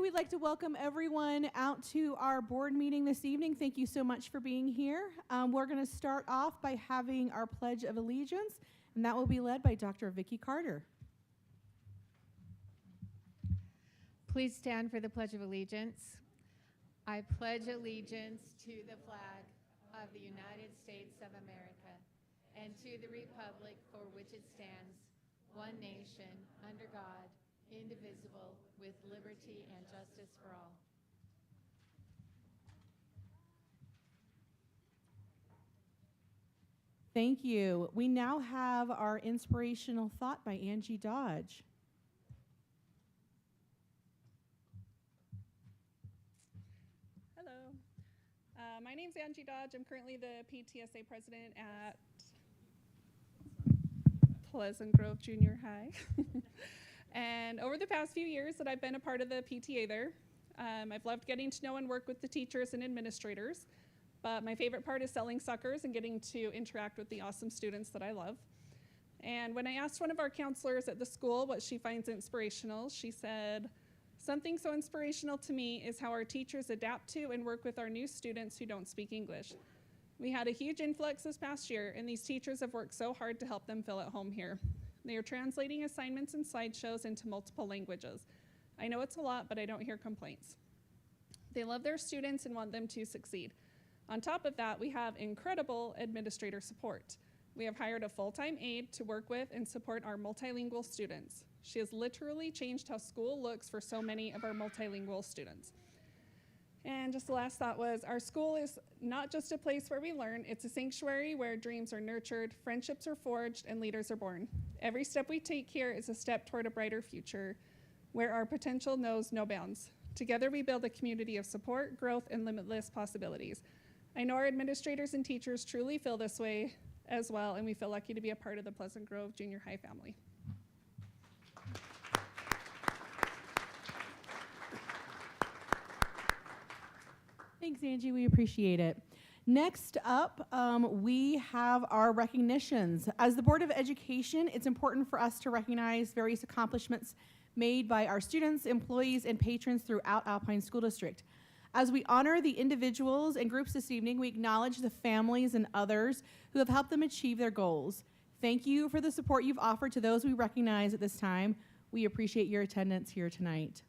we'd like to welcome everyone out to our board meeting this evening. Thank you so much for being here. We're going to start off by having our Pledge of Allegiance, and that will be led by Dr. Vicki Carter. Please stand for the Pledge of Allegiance. I pledge allegiance to the flag of the United States of America and to the republic for which it stands, one nation, under God, indivisible, with liberty and justice for all. Thank you. We now have our inspirational thought by Angie Dodge. Hello. My name's Angie Dodge. I'm currently the PTSA president at Pleasant Grove Junior High. And over the past few years that I've been a part of the PTA there, I've loved getting to know and work with the teachers and administrators. But my favorite part is selling suckers and getting to interact with the awesome students that I love. And when I asked one of our counselors at the school what she finds inspirational, she said, "Something so inspirational to me is how our teachers adapt to and work with our new students who don't speak English. We had a huge influx this past year, and these teachers have worked so hard to help them feel at home here. They are translating assignments and slideshows into multiple languages. I know it's a lot, but I don't hear complaints. They love their students and want them to succeed. On top of that, we have incredible administrator support. We have hired a full-time aide to work with and support our multilingual students. She has literally changed how school looks for so many of our multilingual students." And just the last thought was, our school is not just a place where we learn, it's a sanctuary where dreams are nurtured, friendships are forged, and leaders are born. Every step we take here is a step toward a brighter future, where our potential knows no bounds. Together we build a community of support, growth, and limitless possibilities. I know our administrators and teachers truly feel this way as well, and we feel lucky to be a part of the Pleasant Grove Junior High family. Thanks, Angie. We appreciate it. Next up, we have our recognitions. As the Board of Education, it's important for us to recognize various accomplishments made by our students, employees, and patrons throughout Alpine School District. As we honor the individuals and groups this evening, we acknowledge the families and others who have helped them achieve their goals. Thank you for the support you've offered to those we recognize at this time. We appreciate your attendance here tonight.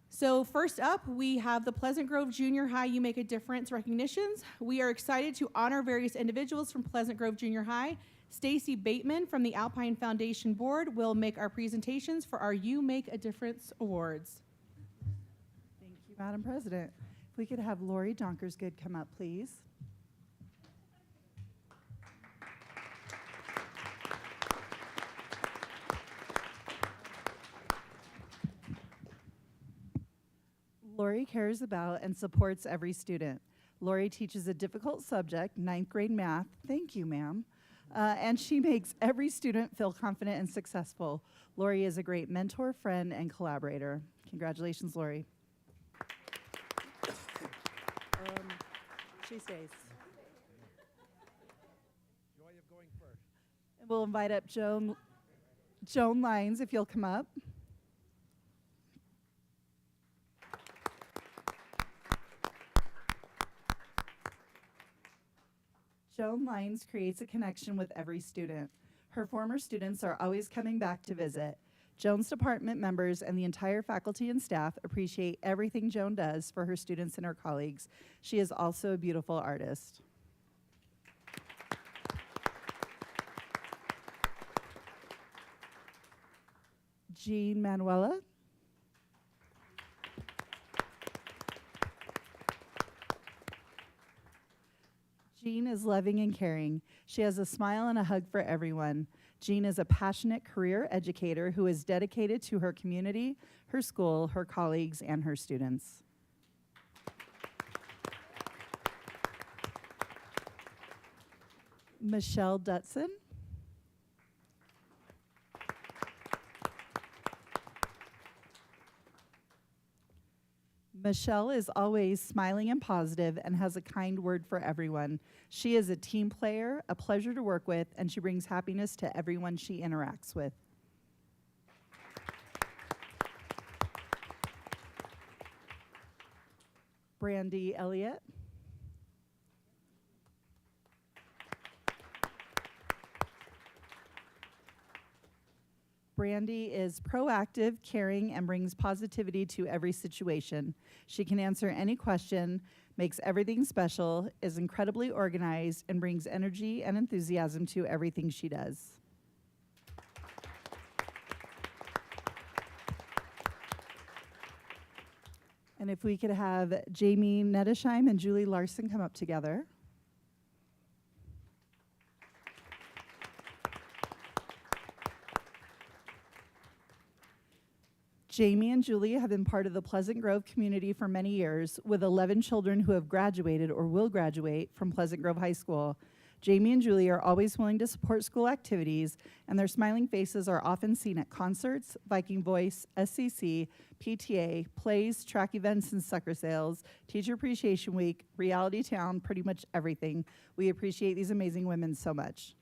So first up, we have the Pleasant Grove Junior High You Make a Difference recognitions. We are excited to honor various individuals from Pleasant Grove Junior High. Stacy Bateman from the Alpine Foundation Board will make our presentations for our You Make a Difference Awards. Thank you, Madam President. If we could have Lori Donkersgood come up, please. Lori cares about and supports every student. Lori teaches a difficult subject, 9th grade math. Thank you, ma'am. And she makes every student feel confident and successful. Lori is a great mentor, friend, and collaborator. Congratulations, Lori. She stays. Joy of going first. And we'll invite up Joan Lyons, if you'll come up. Joan Lyons creates a connection with every student. Her former students are always coming back to visit. Joan's department members and the entire faculty and staff appreciate everything Joan does for her students and her colleagues. She is also a beautiful artist. Jean Manuela. Jean is loving and caring. She has a smile and a hug for everyone. Jean is a passionate career educator who is dedicated to her community, her school, her colleagues, and her students. Michelle Dutson. Michelle is always smiling and positive and has a kind word for everyone. She is a team player, a pleasure to work with, and she brings happiness to everyone she interacts with. Brandy Elliott. Brandy is proactive, caring, and brings positivity to every situation. She can answer any question, makes everything special, is incredibly organized, and brings energy and enthusiasm to everything she does. And if we could have Jamie Nedesheim and Julie Larson come up together. Jamie and Julie have been part of the Pleasant Grove community for many years, with 11 children who have graduated or will graduate from Pleasant Grove High School. Jamie and Julie are always willing to support school activities, and their smiling faces are often seen at concerts, Viking Voice, SCC, PTA, plays, track events, and sucker sales, Teacher Appreciation Week, Reality Town, pretty much everything. We appreciate these amazing women so much.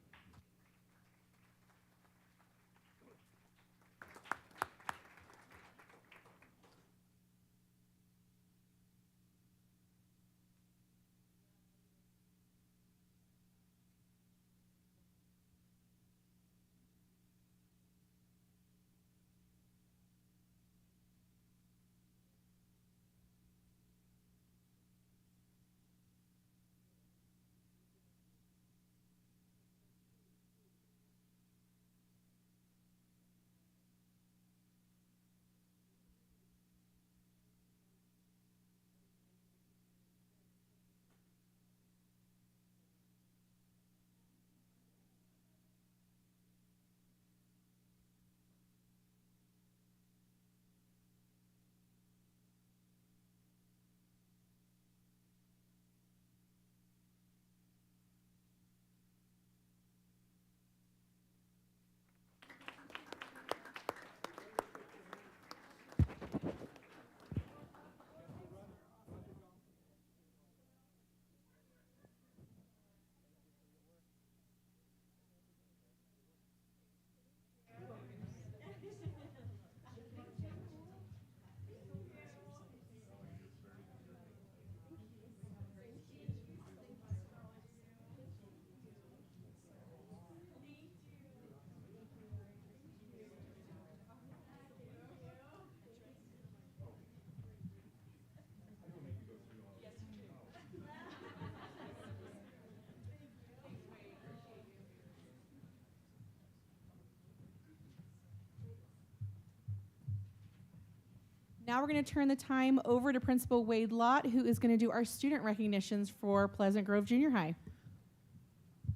Now we're going to turn the time over to Principal Wade Lott, who is going to do our student recognitions for Pleasant Grove Junior High.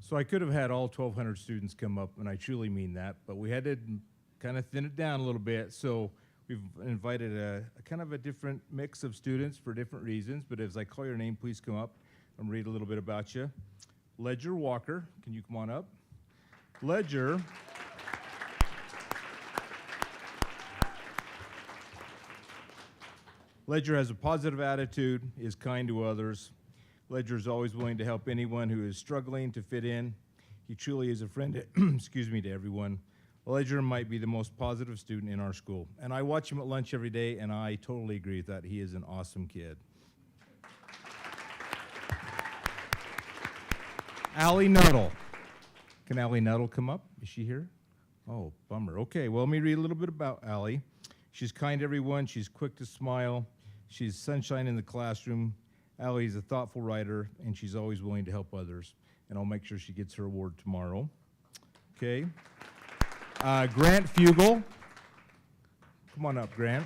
So I could have had all 1,200 students come up, and I truly mean that, but we had to kind of thin it down a little bit. So we've invited a kind of a different mix of students for different reasons, but as I call your name, please come up and read a little bit about you. Ledger Walker, can you come on up? Ledger has a positive attitude, is kind to others. Ledger is always willing to help anyone who is struggling to fit in. He truly is a friend, to everyone. Ledger might be the most positive student in our school. And I watch him at lunch every day, and I totally agree with that. He is an awesome kid. Allie Nuttall. Can Allie Nuttall come up? Is she here? Oh, bummer. Okay, well, let me read a little bit about Allie. She's kind to everyone. She's quick to smile. She's sunshine in the classroom. Allie's a thoughtful writer, and she's always willing to help others. And I'll make sure she gets her award tomorrow. Okay. Grant Fugel. Come on up, Grant.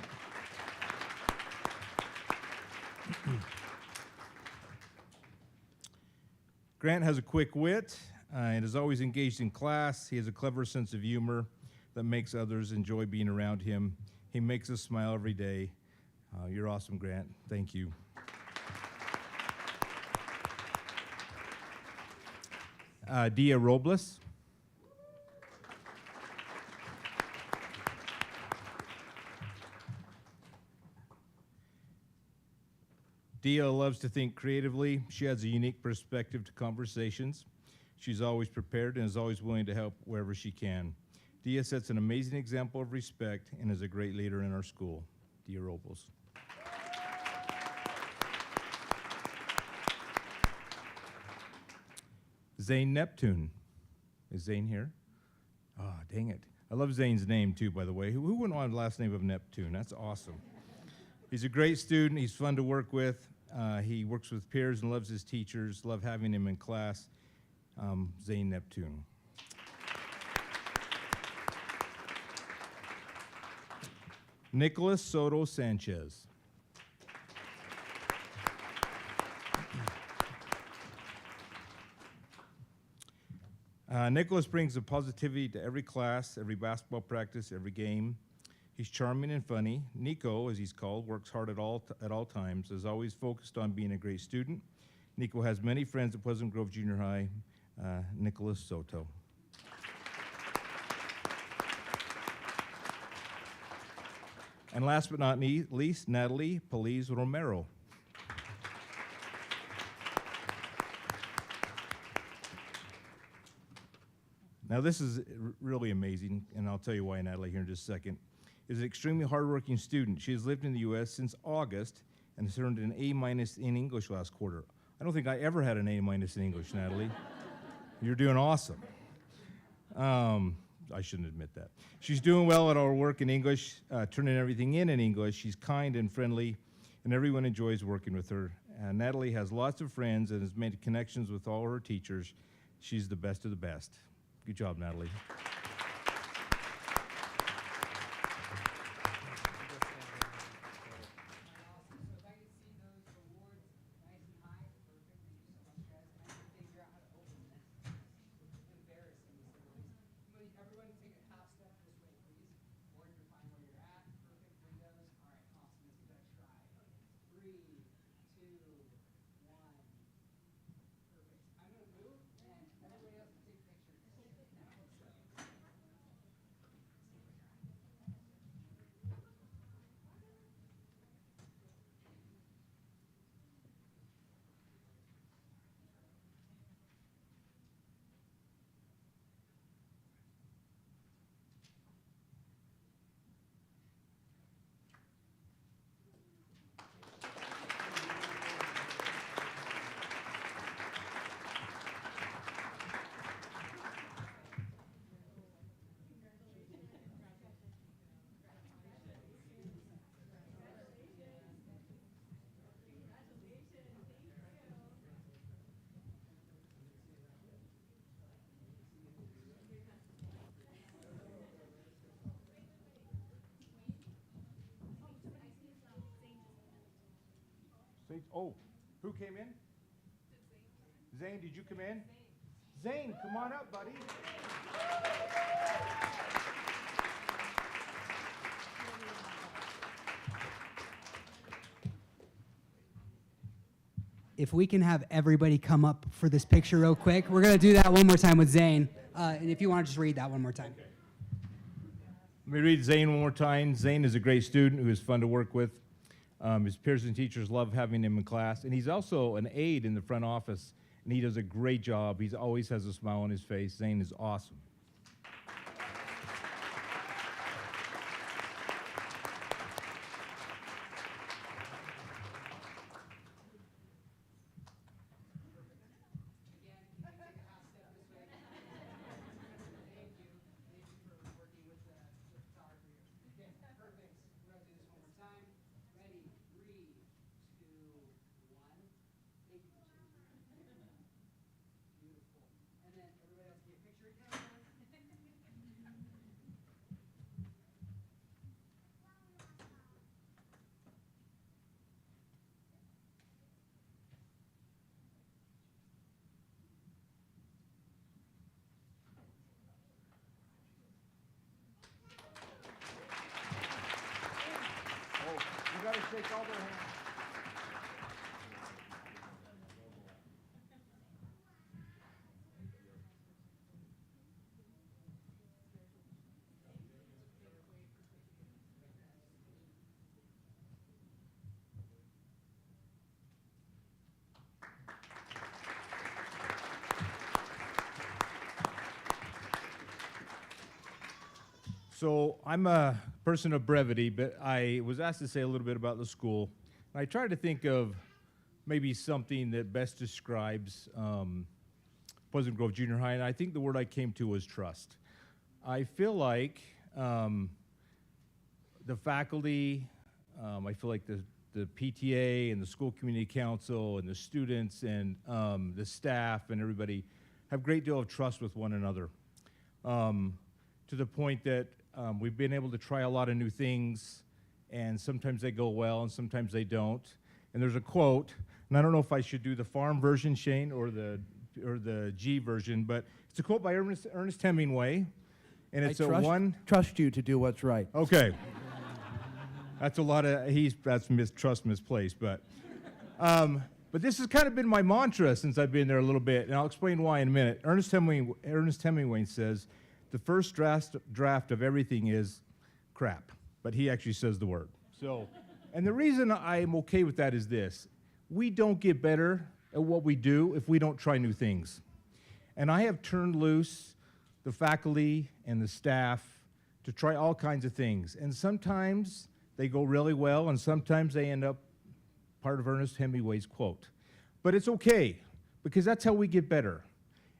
Grant has a quick wit and is always engaged in class. He has a clever sense of humor that makes others enjoy being around him. He makes us smile every day. You're awesome, Grant. Thank you. Dia Robles. Dia loves to think creatively. She has a unique perspective to conversations. She's always prepared and is always willing to help wherever she can. Dia sets an amazing example of respect and is a great leader in our school. Dia Robles. Zane Neptune. Is Zane here? Ah, dang it. I love Zane's name, too, by the way. Who wouldn't want the last name of Neptune? That's awesome. He's a great student. He's fun to work with. He works with peers and loves his teachers. Love having him in class. Zane Neptune. Nicholas Soto Sanchez. Nicholas brings a positivity to every class, every basketball practice, every game. He's charming and funny. Nico, as he's called, works hard at all times, is always focused on being a great student. Nico has many friends at Pleasant Grove Junior High. Nicholas Soto. And last but not least, Natalie Poliz Romero. Now this is really amazing, and I'll tell you why, Natalie, here in just a second. Is an extremely hardworking student. She has lived in the U.S. since August and has earned an A- in English last quarter. I don't think I ever had an A- in English, Natalie. You're doing awesome. I shouldn't admit that. She's doing well at our work in English, turning everything in English. She's kind and friendly, and everyone enjoys working with her. Natalie has lots of friends and has made connections with all her teachers. She's the best of the best. Good job, Natalie. Oh, who came in? Zane, did you come in? Zane, come on up, buddy. If we can have everybody come up for this picture real quick. We're going to do that one more time with Zane. And if you want to just read that one more time. Okay. Let me read Zane one more time. Zane is a great student who is fun to work with. His peers and teachers love having him in class. And he's also an aide in the front office, and he does a great job. He always has a smile on his face. Zane is awesome. You got to shake all their hands. So I'm a person of brevity, but I was asked to say a little bit about the school. I tried to think of maybe something that best describes Pleasant Grove Junior High, and I think the word I came to was trust. I feel like the faculty, I feel like the PTA and the school community council and the students and the staff and everybody have a great deal of trust with one another, to the point that we've been able to try a lot of new things, and sometimes they go well and sometimes they don't. And there's a quote, and I don't know if I should do the farm version, Shane, or the G version, but it's a quote by Ernest Hemingway, and it's trust you to do what's right. Okay. That's a lot of, trust misplaced, but this has kind of been my mantra since I've been there a little bit, and I'll explain why in a minute. Ernest Hemingway says, the first draft of everything is crap, but he actually says the word. So, and the reason I'm okay with that is this: we don't get better at what we do if we don't try new things. And I have turned loose the faculty and the staff to try all kinds of things, and sometimes they go really well, and sometimes they end up part of Ernest Hemingway's quote. But it's okay, because that's how we get better.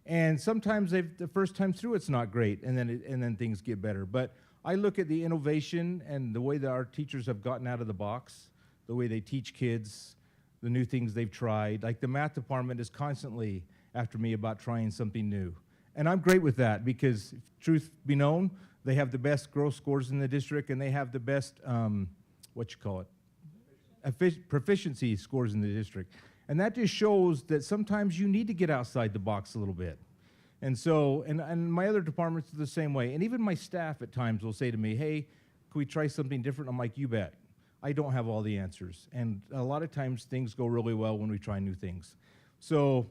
And sometimes the first time through it's not great, and then things get better. But I look at the innovation and the way that our teachers have gotten out of the box, the way they teach kids, the new things they've tried. Like the math department is constantly after me about trying something new. And I'm great with that, because truth be known, they have the best growth scores in the district, and they have the best, proficiency scores in the district. And that just shows that sometimes you need to get outside the box a little bit. And so, and my other departments are the same way. And even my staff at times will say to me, hey, can we try something different? I'm like, you bet. I don't have all the answers. And a lot of times things go really well when we try new things. So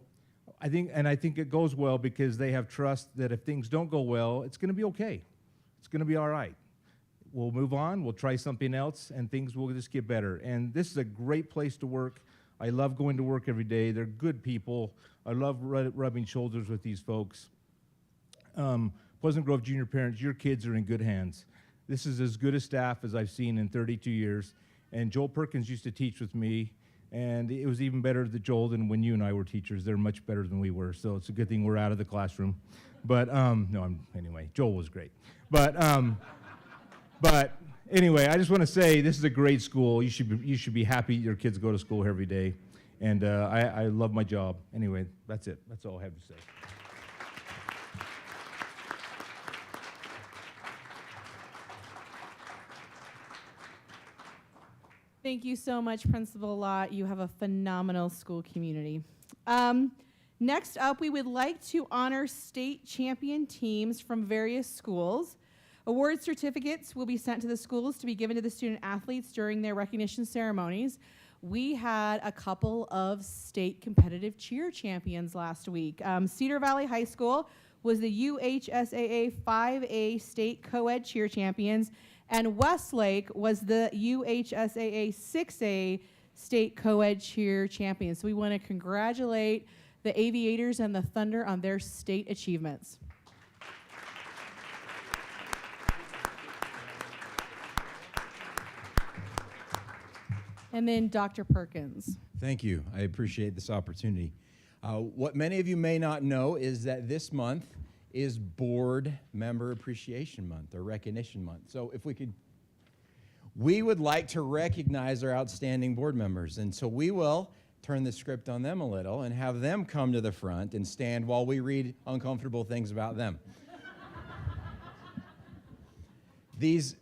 I think it goes well because they have trust that if things don't go well, it's going to be okay. It's going to be all right. We'll move on, we'll try something else, and things will just get better. And this is a great place to work. I love going to work every day. They're good people. I love rubbing shoulders with these folks. Pleasant Grove Junior parents, your kids are in good hands. This is as good a staff as I've seen in 32 years. And Joel Perkins used to teach with me, and it was even better than Joel than when you and I were teachers. They're much better than we were, so it's a good thing we're out of the classroom. But, anyway, Joel was great. But anyway, I just want to say this is a great school. You should be happy your kids go to school every day. And I love my job. Anyway, that's it. That's all I have to say. Thank you so much, Principal Lott. You have a phenomenal school community. Next up, we would like to honor state champion teams from various schools. Award certificates will be sent to the schools to be given to the student athletes during their recognition ceremonies. We had a couple of state competitive cheer champions last week. Cedar Valley High School was the UHSAA 5A state co-ed cheer champions, and Westlake was the UHSAA 6A state co-ed cheer champions. So we want to congratulate the Aviators and the Thunder on their state achievements. And then Dr. Perkins. Thank you. I appreciate this opportunity. What many of you may not know is that this month is Board Member Appreciation Month, or Recognition Month. So if we would like to recognize our outstanding board members. And so we will turn the script on them a little and have them come to the front and stand while we read uncomfortable things about them. These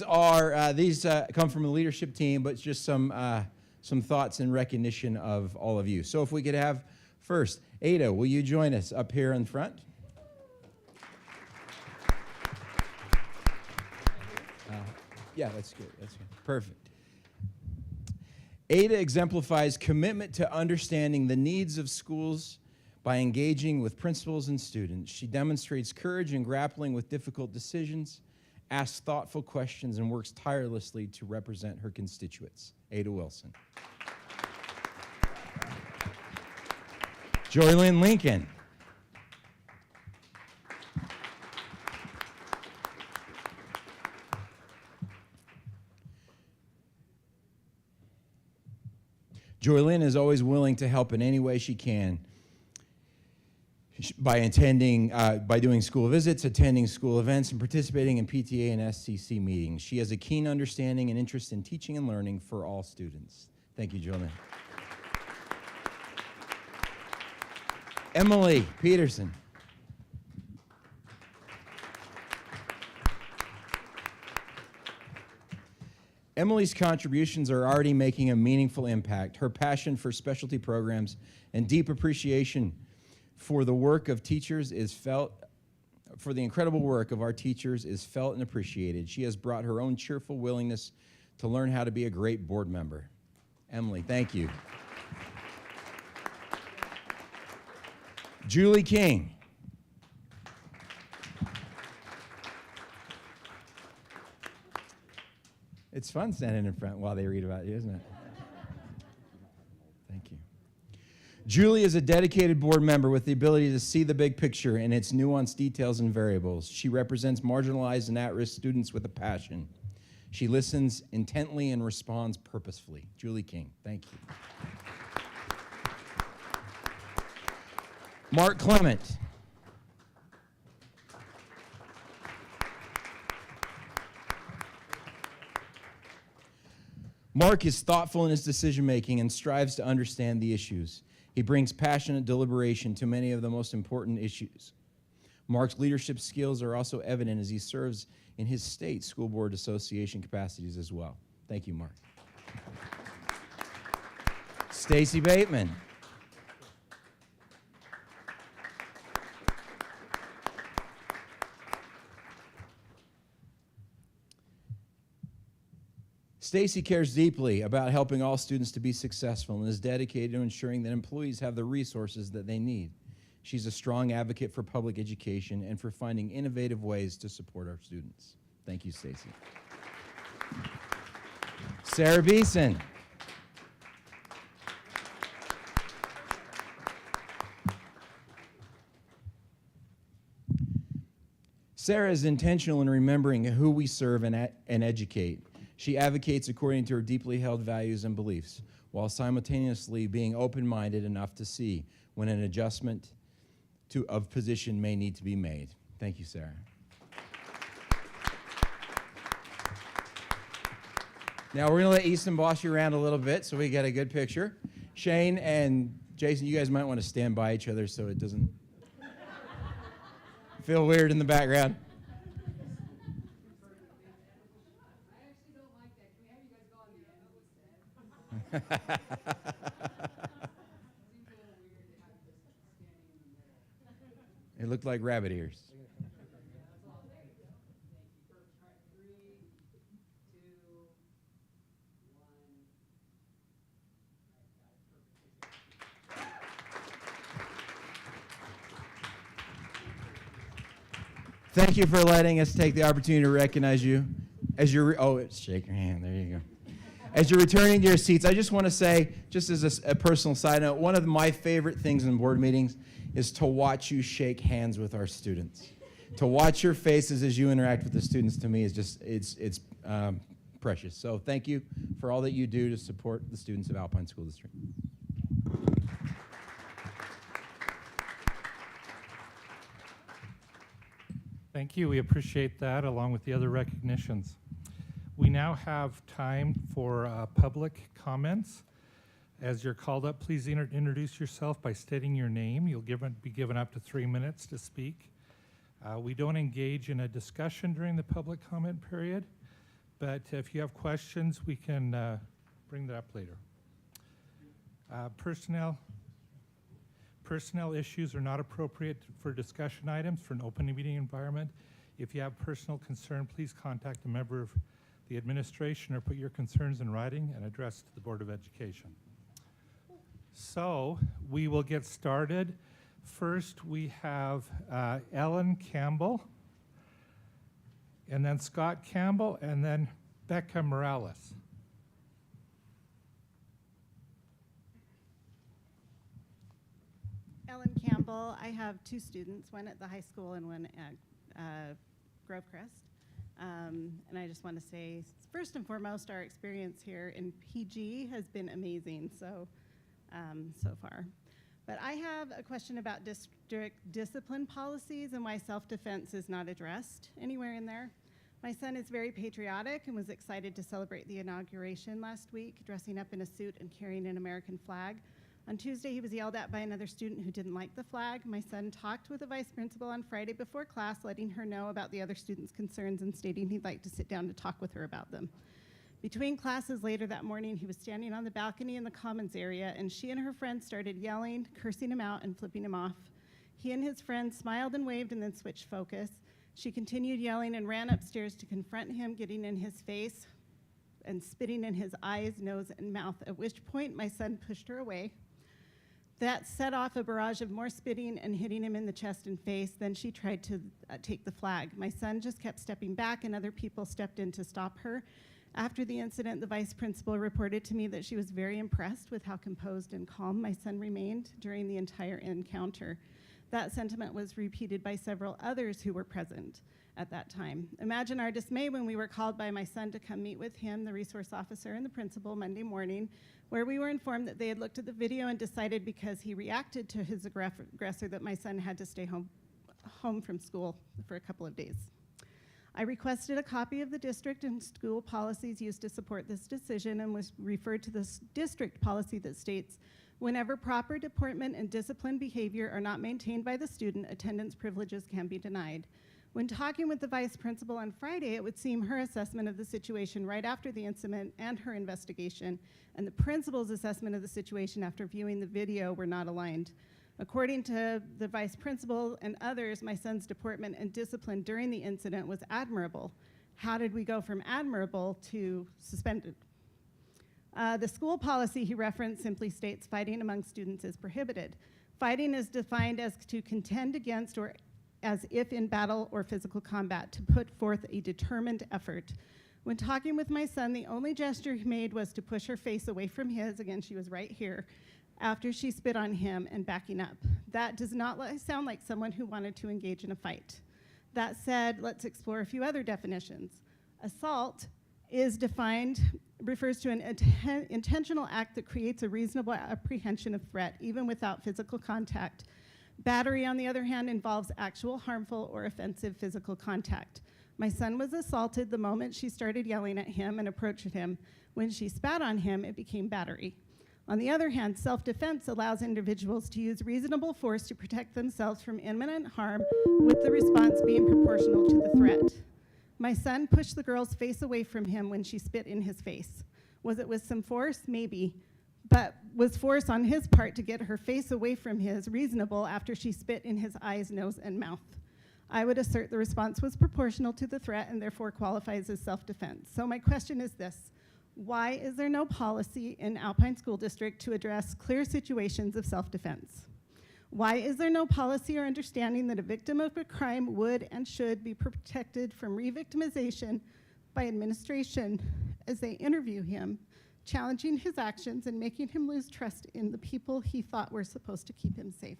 come from a leadership team, but just some thoughts in recognition of all of you. So if we could have first, Ada, will you join us up here in front? Yeah, that's good. That's good. Perfect. Ada exemplifies commitment to understanding the needs of schools by engaging with principals and students. She demonstrates courage in grappling with difficult decisions, asks thoughtful questions, and works tirelessly to represent her constituents. Ada Wilson. Joylyn Lincoln. Joylyn is always willing to help in any way she can. by doing school visits, attending school events, and participating in PTA and SCC meetings. She has a keen understanding and interest in teaching and learning for all students. Thank you, Julie. Emily Peterson. Emily's contributions are already making a meaningful impact. Her passion for specialty programs and deep appreciation for the work of teachers is felt, for the incredible work of our teachers is felt and appreciated. She has brought her own cheerful willingness to learn how to be a great board member. Emily, thank you. Julie King. It's fun standing in front while they read about you, isn't it? Thank you. Julie is a dedicated board member with the ability to see the big picture and its nuanced details and variables. She represents marginalized and at-risk students with a passion. She listens intently and responds purposefully. Julie King, thank you. Mark Clement. Mark is thoughtful in his decision-making and strives to understand the issues. He brings passionate deliberation to many of the most important issues. Mark's leadership skills are also evident as he serves in his state school board association capacities as well. Thank you, Mark. Stacy Bateman. Stacy cares deeply about helping all students to be successful and is dedicated to ensuring that employees have the resources that they need. She's a strong advocate for public education and for finding innovative ways to support our students. Thank you, Stacy. Sarah Beeson. Sarah is intentional in remembering who we serve and educate. She advocates according to her deeply held values and beliefs, while simultaneously being open-minded enough to see when an adjustment of position may need to be made. Thank you, Sarah. Now we're going to let Easton boss you around a little bit so we get a good picture. Shane and Jason, you guys might want to stand by each other so it doesn't feel weird in the background. It looked like rabbit ears. Thank you for letting us take the opportunity to recognize you as you're, shake your hand, there you go. As you're returning to your seats, I just want to say, just as a personal side note, one of my favorite things in board meetings is to watch you shake hands with our students. To watch your faces as you interact with the students, to me, is just, it's precious. So thank you for all that you do to support the students of Alpine School District. Thank you. We appreciate that, along with the other recognitions. We now have time for public comments. As you're called up, please introduce yourself by stating your name. You'll be given up to 3 minutes to speak. We don't engage in a discussion during the public comment period, but if you have questions, we can bring that up later. Personnel issues are not appropriate for discussion items for an open meeting environment. If you have personal concern, please contact a member of the administration or put your concerns in writing and address to the Board of Education. So we will get started. First, we have Ellen Campbell, and then Scott Campbell, and then Becca Morales. Ellen Campbell. I have 2 students, one at the high school and one at Grovecrest. And I just want to say, first and foremost, our experience here in PG has been amazing so far. But I have a question about district discipline policies and why self-defense is not addressed anywhere in there. My son is very patriotic and was excited to celebrate the inauguration last week, dressing up in a suit and carrying an American flag. On Tuesday, he was yelled at by another student who didn't like the flag. My son talked with the vice principal on Friday before class, letting her know about the other student's concerns and stating he'd like to sit down to talk with her about them. Between classes later that morning, he was standing on the balcony in the commons area, and she and her friends started yelling, cursing him out, and flipping him off. He and his friends smiled and waved and then switched focus. She continued yelling and ran upstairs to confront him, getting in his face and spitting in his eyes, nose, and mouth, at which point my son pushed her away. That set off a barrage of more spitting and hitting him in the chest and face. Then she tried to take the flag. My son just kept stepping back, and other people stepped in to stop her. After the incident, the vice principal reported to me that she was very impressed with how composed and calm my son remained during the entire encounter. That sentiment was repeated by several others who were present at that time. Imagine our dismay when we were called by my son to come meet with him, the resource officer, and the principal Monday morning, where we were informed that they had looked at the video and decided because he reacted to his aggressor that my son had to stay home from school for a couple of days. I requested a copy of the district and school policies used to support this decision and was referred to the district policy that states, whenever proper deportment and disciplined behavior are not maintained by the student, attendance privileges can be denied. When talking with the vice principal on Friday, it would seem her assessment of the situation right after the incident and her investigation and the principal's assessment of the situation after viewing the video were not aligned. According to the vice principal and others, my son's deportment and discipline during the incident was admirable. How did we go from admirable to suspended? The school policy he referenced simply states fighting among students is prohibited. Fighting is defined as to contend against or as if in battle or physical combat, to put forth a determined effort. When talking with my son, the only gesture he made was to push her face away from his, again, she was right here, after she spit on him and backing up. That does not sound like someone who wanted to engage in a fight. That said, let's explore a few other definitions. Assault is defined, refers to an intentional act that creates a reasonable apprehension of threat, even without physical contact. Battery, on the other hand, involves actual harmful or offensive physical contact. My son was assaulted the moment she started yelling at him and approached him. When she spat on him, it became battery. On the other hand, self-defense allows individuals to use reasonable force to protect themselves from imminent harm, with the response being proportional to the threat. My son pushed the girl's face away from him when she spit in his face. Was it with some force? Maybe. But was force on his part to get her face away from his reasonable after she spit in his eyes, nose, and mouth? I would assert the response was proportional to the threat and therefore qualifies as self-defense. So my question is this: why is there no policy in Alpine School District to address clear situations of self-defense? Why is there no policy or understanding that a victim of a crime would and should be protected from re-victimization by administration as they interview him, challenging his actions and making him lose trust in the people he thought were supposed to keep him safe?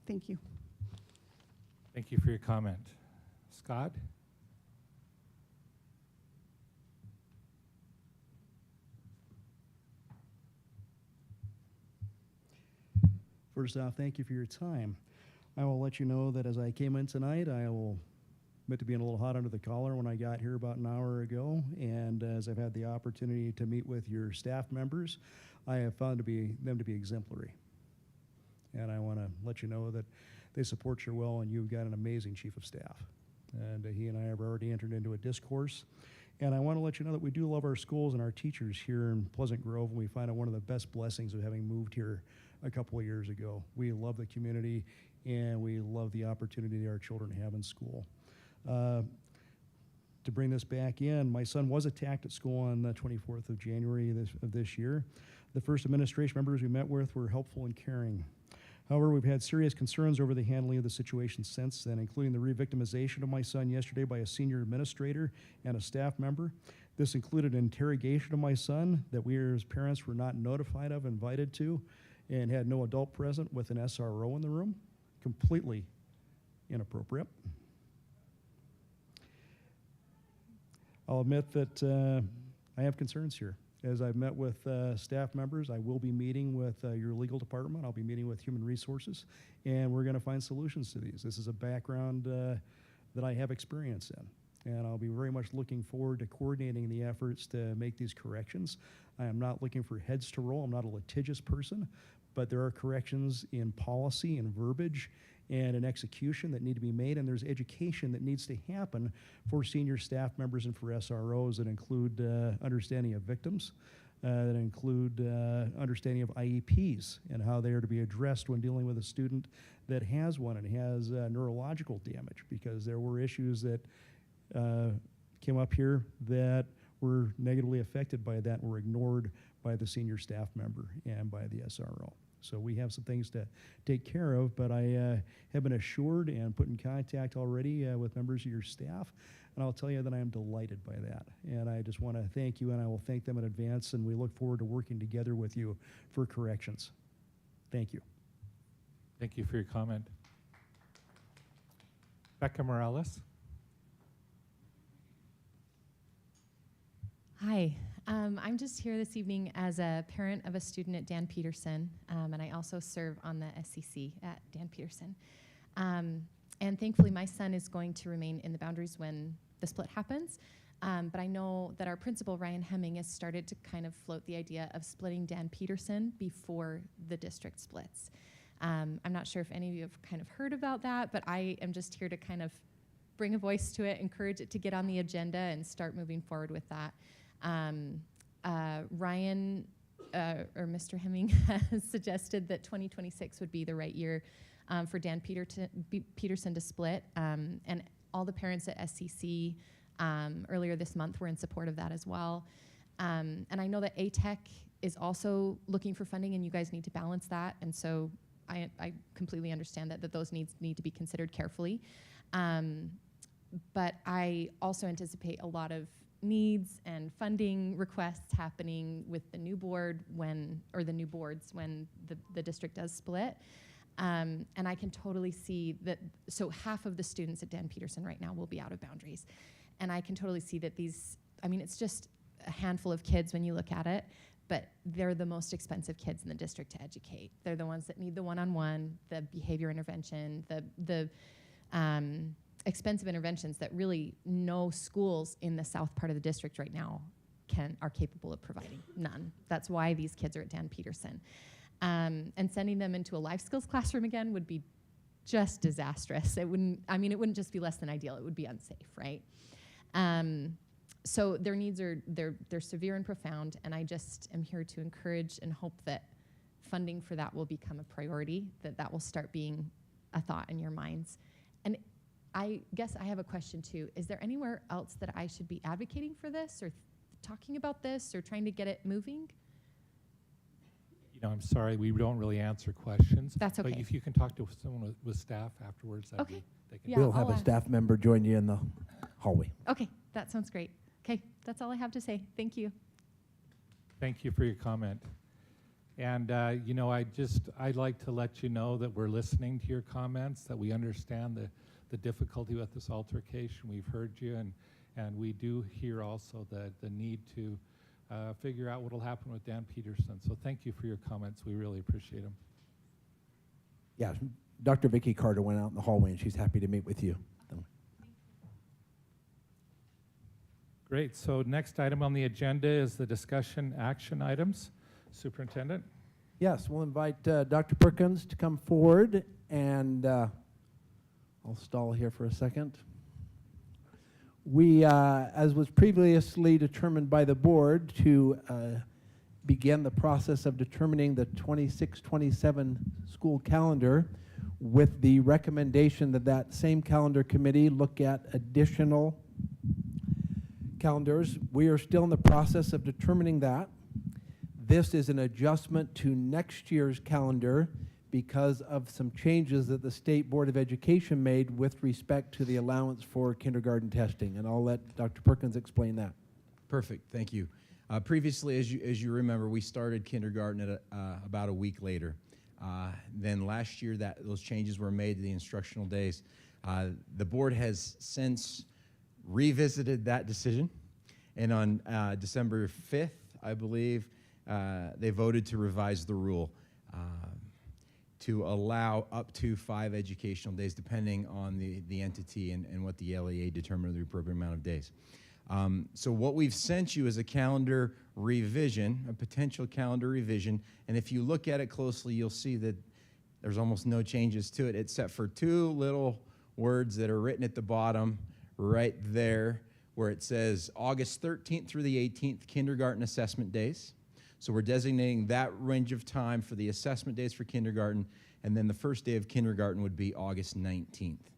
Thank you. Thank you for your comment. Scott? First off, thank you for your time. I will let you know that as I came in tonight, I will admit to being a little hot under the collar when I got here about an hour ago, and as I've had the opportunity to meet with your staff members, I have found them to be exemplary. And I want to let you know that they support you well, and you've got an amazing chief of staff. And he and I have already entered into a discourse. And I want to let you know that we do love our schools and our teachers here in Pleasant Grove, and we find it one of the best blessings of having moved here a couple of years ago. We love the community, and we love the opportunity that our children have in school. To bring this back in, my son was attacked at school on the 24th of January of this year. The first administration members we met with were helpful and caring. However, we've had serious concerns over the handling of the situation since then, including the re-victimization of my son yesterday by a senior administrator and a staff member. This included an interrogation of my son that we as parents were not notified of, invited to, and had no adult present with an SRO in the room. Completely inappropriate. I'll admit that I have concerns here. as I've met with staff members, I will be meeting with your legal department. I'll be meeting with human resources, and we're going to find solutions to these. This is a background that I have experience in, and I'll be very much looking forward to coordinating the efforts to make these corrections. I am not looking for heads to roll. I'm not a litigious person, but there are corrections in policy and verbiage and in execution that need to be made, and there's education that needs to happen for senior staff members and for SROs that include understanding of victims, that include understanding of IEPs and how they are to be addressed when dealing with a student that has one and has neurological damage, because there were issues that came up here that were negatively affected by that and were ignored by the senior staff member and by the SRO. So we have some things to take care of, but I have been assured and put in contact already with members of your staff, and I'll tell you that I am delighted by that. And I just want to thank you, and I will thank them in advance, and we look forward to working together with you for corrections. Thank you. Thank you for your comment. Becca Morales. Hi, I'm just here this evening as a parent of a student at Dan Peterson, and I also serve on the SCC at Dan Peterson. And thankfully, my son is going to remain in the boundaries when the split happens. But I know that our principal, Ryan Hemming, has started to kind of float the idea of splitting Dan Peterson before the district splits. I'm not sure if any of you have kind of heard about that, but I am just here to kind of bring a voice to it, encourage it to get on the agenda, and start moving forward with that. Ryan, or Mr. Hemming, has suggested that 2026 would be the right year for Dan Peterson to split, and all the parents at SCC earlier this month were in support of that as well. And I know that ATEC is also looking for funding, and you guys need to balance that, and so I completely understand that those needs need to be considered carefully. But I also anticipate a lot of needs and funding requests happening with the new board or the new boards when the district does split. And I can totally see that, so half of the students at Dan Peterson right now will be out of boundaries. And I can totally see that it's just a handful of kids when you look at it, but they're the most expensive kids in the district to educate. They're the ones that need the one-on-one, the behavior intervention, the expensive interventions that really no schools in the south part of the district right now are capable of providing. None. That's why these kids are at Dan Peterson. And sending them into a life skills classroom again would be just disastrous. It wouldn't just be less than ideal, it would be unsafe, right? So their needs they're severe and profound, and I just am here to encourage and hope that funding for that will become a priority, that will start being a thought in your minds. And I guess I have a question too. Is there anywhere else that I should be advocating for this or talking about this or trying to get it moving? I'm sorry, we don't really answer questions. That's okay. But if you can talk to someone with staff afterwards, they can. Yeah, we'll have a staff member join you in the hallway. Okay, that sounds great. Okay, that's all I have to say. Thank you. Thank you for your comment. And, I'd like to let you know that we're listening to your comments, that we understand the difficulty with this altercation. We've heard you, and we do hear also the need to figure out what will happen with Dan Peterson. So thank you for your comments. We really appreciate them. Yeah, Dr. Vicki Carter went out in the hallway, and she's happy to meet with you. Great. So next item on the agenda is the discussion action items. Superintendent? Yes, we'll invite Dr. Perkins to come forward, and I'll stall here for a second. We, as was previously determined by the board, to begin the process of determining the 26-27 school calendar with the recommendation that that same calendar committee look at additional calendars. We are still in the process of determining that. This is an adjustment to next year's calendar because of some changes that the State Board of Education made with respect to the allowance for kindergarten testing. And I'll let Dr. Perkins explain that. Perfect, thank you. Previously, as you remember, we started kindergarten at about a week later. Then last year, those changes were made to the instructional days. The board has since revisited that decision, and on December 5th, I believe, they voted to revise the rule to allow up to 5 educational days, depending on the entity and what the LEA determined the appropriate amount of days. So what we've sent you is a calendar revision, a potential calendar revision, and if you look at it closely, you'll see that there's almost no changes to it, except for 2 little words that are written at the bottom right there, where it says August 13th through the 18th, kindergarten assessment days. So we're designating that range of time for the assessment days for kindergarten, and then the first day of kindergarten would be August 19th.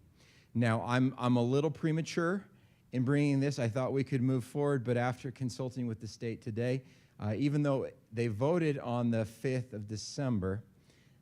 Now, I'm a little premature in bringing this. I thought we could move forward, but after consulting with the state today, even though they voted on the 5th of December,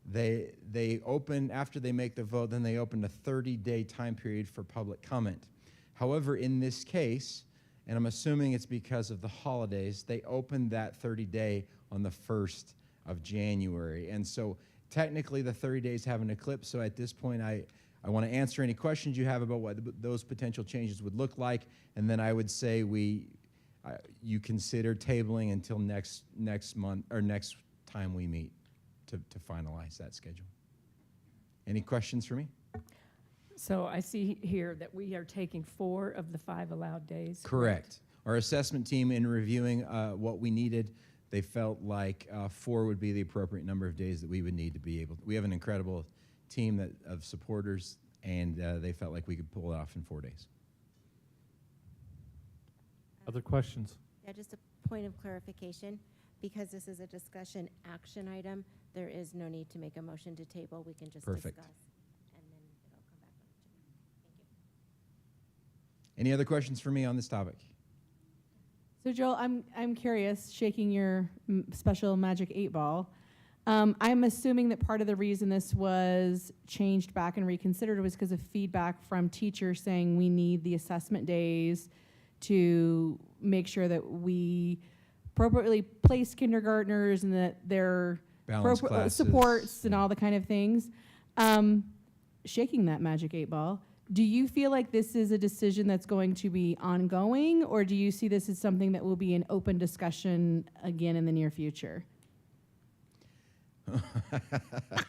they open, after they make the vote, then they open a 30-day time period for public comment. However, in this case, and I'm assuming it's because of the holidays, they opened that 30-day on the 1st of January. And so technically the 30 days have an eclipse, so at this point I want to answer any questions you have about what those potential changes would look like, and then I would say you consider tabling until next month, or next time we meet to finalize that schedule. Any questions for me? So I see here that we are taking 4 of the 5 allowed days. Correct. Our assessment team, in reviewing what we needed, they felt like 4 would be the appropriate number of days that we would need to be able to. We have an incredible team of supporters, and they felt like we could pull it off in 4 days. Other questions? Yeah, just a point of clarification. Because this is a discussion action item, there is no need to make a motion to table. We can just Perfect. discuss, and then it'll come back on the agenda. Thank you. Any other questions for me on this topic? So Joel, I'm curious, shaking your special magic 8 ball. I'm assuming that part of the reason this was changed back and reconsidered was because of feedback from teachers saying we need the assessment days to make sure that we appropriately place kindergartners and that they're Balanced classes. supports and all the kind of things. Shaking that magic 8 ball, do you feel like this is a decision that's going to be ongoing, or do you see this as something that will be an open discussion again in the near future? That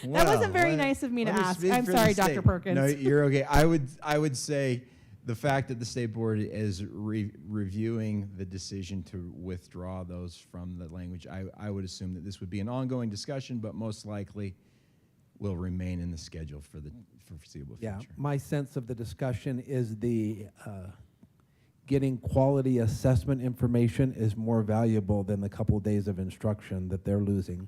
wasn't very nice of me to ask. I'm sorry, Dr. Perkins. No, you're okay. I would say the fact that the state board is reviewing the decision to withdraw those from the language, I would assume that this would be an ongoing discussion, but most likely will remain in the schedule for foreseeable future. Yeah, my sense of the discussion is the getting quality assessment information is more valuable than the couple days of instruction that they're losing.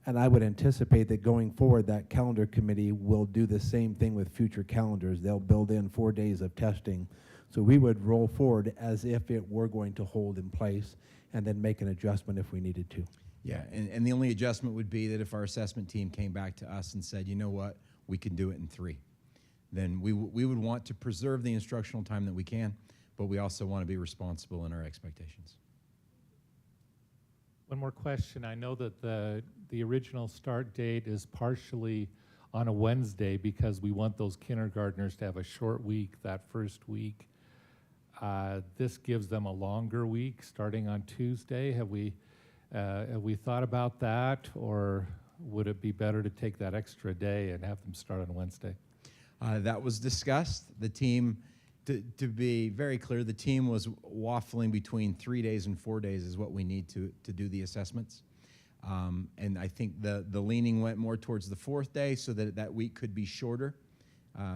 And I would anticipate that going forward, that calendar committee will do the same thing with future calendars. They'll build in 4 days of testing. So we would roll forward as if it were going to hold in place and then make an adjustment if we needed to. Yeah, and the only adjustment would be that if our assessment team came back to us and said, you know what, we can do it in 3, then we would want to preserve the instructional time that we can, but we also want to be responsible in our expectations. One more question. I know that the original start date is partially on a Wednesday because we want those kindergartners to have a short week that first week. This gives them a longer week starting on Tuesday. Have we thought about that, or would it be better to take that extra day and have them start on Wednesday? That was discussed. The team, to be very clear, the team was waffling between 3 days and 4 days is what we need to do the assessments. And I think the leaning went more towards the 4th day so that week could be shorter,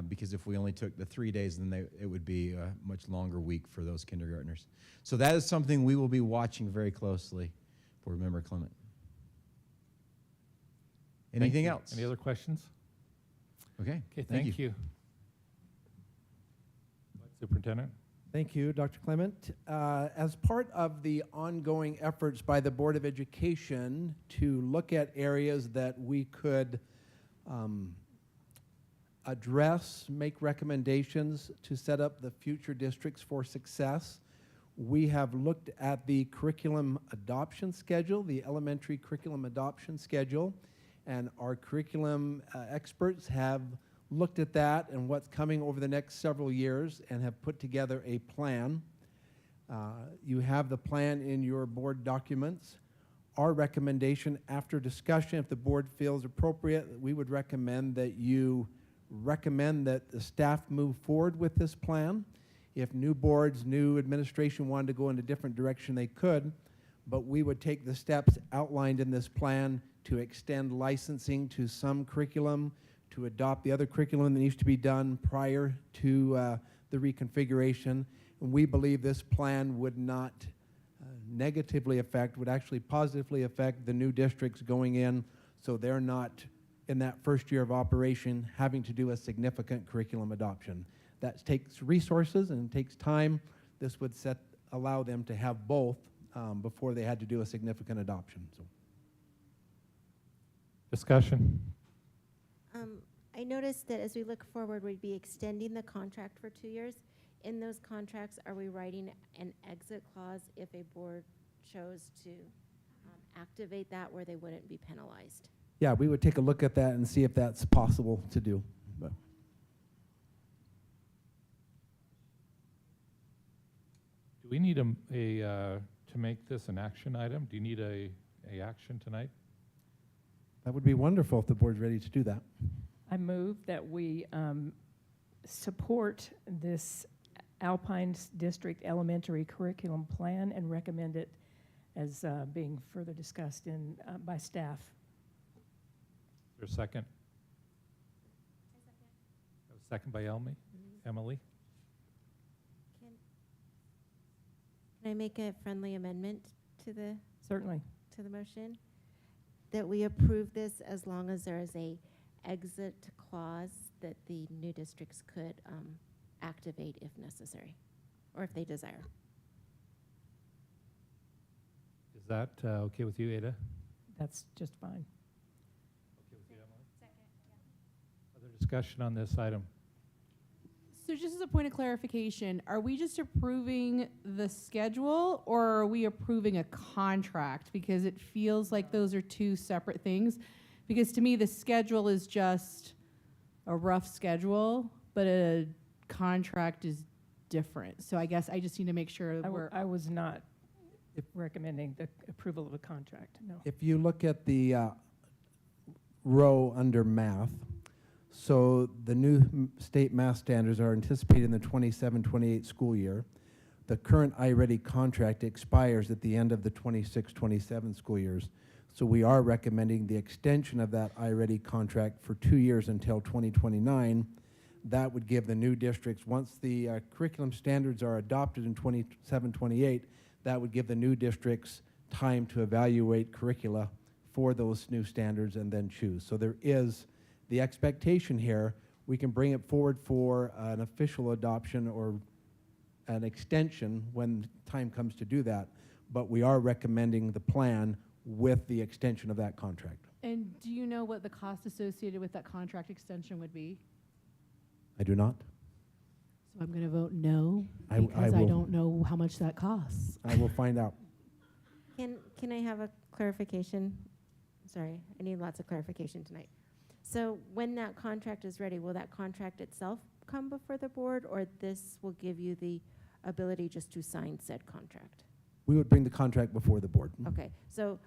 because if we only took the 3 days, then it would be a much longer week for those kindergartners. So that is something we will be watching very closely, Board Member Clement. Anything else? Any other questions? Okay, Thank you. Superintendent? Thank you, Dr. Clement. As part of the ongoing efforts by the Board of Education to look at areas that we could address, make recommendations to set up the future districts for success, we have looked at the curriculum adoption schedule, the elementary curriculum adoption schedule, and our curriculum experts have looked at that and what's coming over the next several years and have put together a plan. You have the plan in your board documents. Our recommendation, after discussion, if the board feels appropriate, we would recommend that you recommend that the staff move forward with this plan. If new boards, new administration wanted to go in a different direction, they could, but we would take the steps outlined in this plan to extend licensing to some curriculum, to adopt the other curriculum that needs to be done prior to the reconfiguration. And we believe this plan would not negatively affect, would actually positively affect the new districts going in, so they're not in that first year of operation having to do a significant curriculum adoption. That takes resources and it takes time. This would allow them to have both before they had to do a significant adoption. So. Discussion. I noticed that as we look forward, we'd be extending the contract for 2 years. In those contracts, are we writing an exit clause if a board chose to activate that where they wouldn't be penalized? Yeah, we would take a look at that and see if that's possible to do. But. Do we need to make this an action item? Do you need a action tonight? That would be wonderful if the board's ready to do that. I move that we support this Alpine District Elementary Curriculum Plan and recommend it as being further discussed by staff. Is there a second? A second by Emily. Can I make a friendly amendment to the Certainly. to the motion? That we approve this as long as there is a exit clause that the new districts could activate if necessary, or if they desire. Is that okay with you, Ada? That's just fine. Okay with you, Emily? Second, yeah. Other discussion on this item? So just as a point of clarification, are we just approving the schedule or are we approving a contract? Because it feels like those are two separate things. Because to me, the schedule is just a rough schedule, but a contract is different. So I guess I just need to make sure that I was not recommending the approval of a contract, no. If you look at the row under math, so the new state math standards are anticipated in the 27-28 school year. The current iReady contract expires at the end of the 26-27 school years. So we are recommending the extension of that iReady contract for 2 years until 2029. That would give the new districts, once the curriculum standards are adopted in 27-28, that would give the new districts time to evaluate curricula for those new standards and then choose. So there is the expectation here, we can bring it forward for an official adoption or an extension when time comes to do that, but we are recommending the plan with the extension of that contract. And do you know what the cost associated with that contract extension would be? I do not. So I'm going to vote no I because I will- don't know how much that costs. I will find out. Can I have a clarification? Sorry, I need lots of clarification tonight. So when that contract is ready, will that contract itself come before the board, or this will give you the ability just to sign said contract? We would bring the contract before the board. Okay, so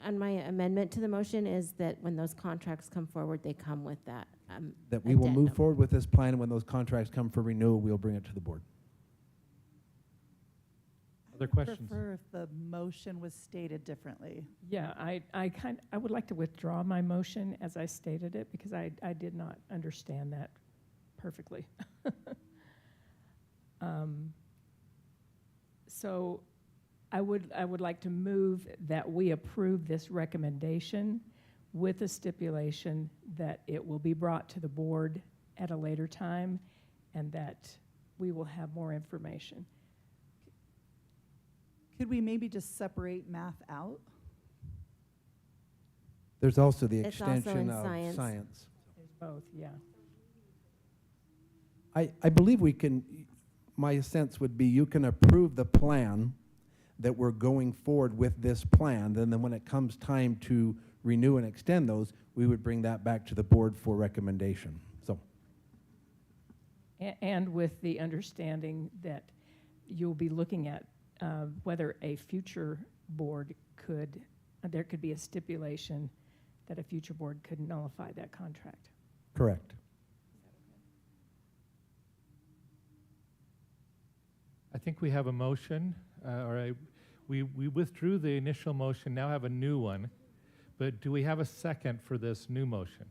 on my amendment to the motion is that when those contracts come forward, they come with that That we will move addendum. forward with this plan, and when those contracts come for renewal, we'll bring it to the board. Other questions? Prefer if the motion was stated differently. Yeah, I would like to withdraw my motion as I stated it because I did not understand that perfectly. So I would like to move that we approve this recommendation with a stipulation that it will be brought to the board at a later time and that we will have more information. Could we maybe just separate math out? There's also the It's also extension in of science. science. There's both, yeah. I believe we can, my sense would be you can approve the plan that we're going forward with this plan, then when it comes time to renew and extend those, we would bring that back to the board for recommendation. So, And with the understanding that you'll be looking at whether a future board could, there could be a stipulation that a future board could nullify that contract. Correct. I think we have a motion, we withdrew the initial motion, now have a new one. But do we have a second for this new motion?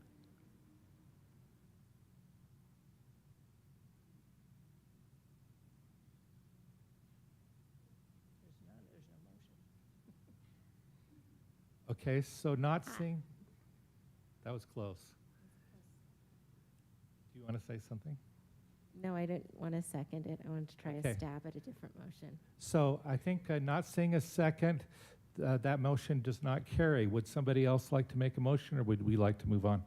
Okay, so not seeing, that was close. Do you want to say something? No, I didn't want to second it. I wanted to try Okay. a stab at a different motion. So I think not seeing a second, that motion does not carry. Would somebody else like to make a motion, or would we like to move on?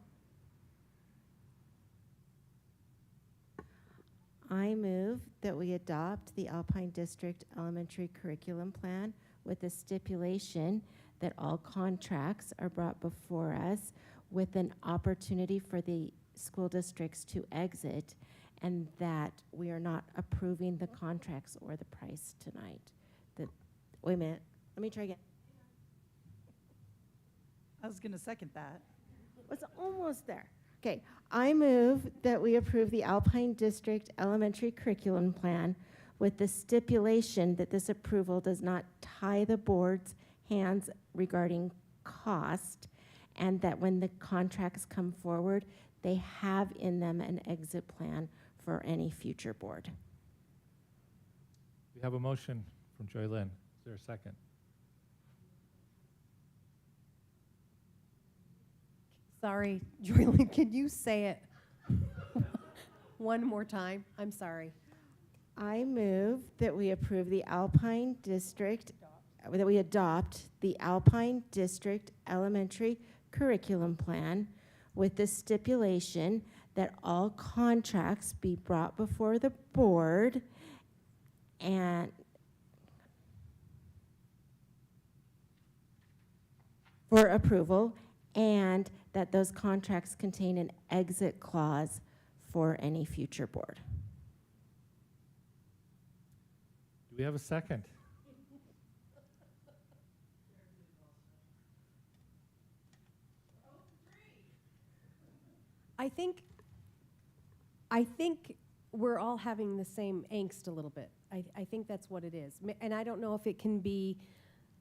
I move that we adopt the Alpine District Elementary Curriculum Plan with the stipulation that all contracts are brought before us with an opportunity for the school districts to exit, and that we are not approving the contracts or the price tonight. Wait a minute, let me try again. I was going to second that. Was almost there. Okay, I move that we approve the Alpine District Elementary Curriculum Plan with the stipulation that this approval does not tie the board's hands regarding cost, and that when the contracts come forward, they have in them an exit plan for any future board. We have a motion from Joy Lynn. Is there a second? Sorry, Joylyn, can you say it one more time? I'm sorry. I move that we approve the Alpine District, that we adopt the Alpine District Elementary Curriculum Plan with the stipulation that all contracts be brought before the board and for approval, and that those contracts contain an exit clause for any future board. Do we have a second? I think we're all having the same angst a little bit. I think that's what it is. And I don't know if it can be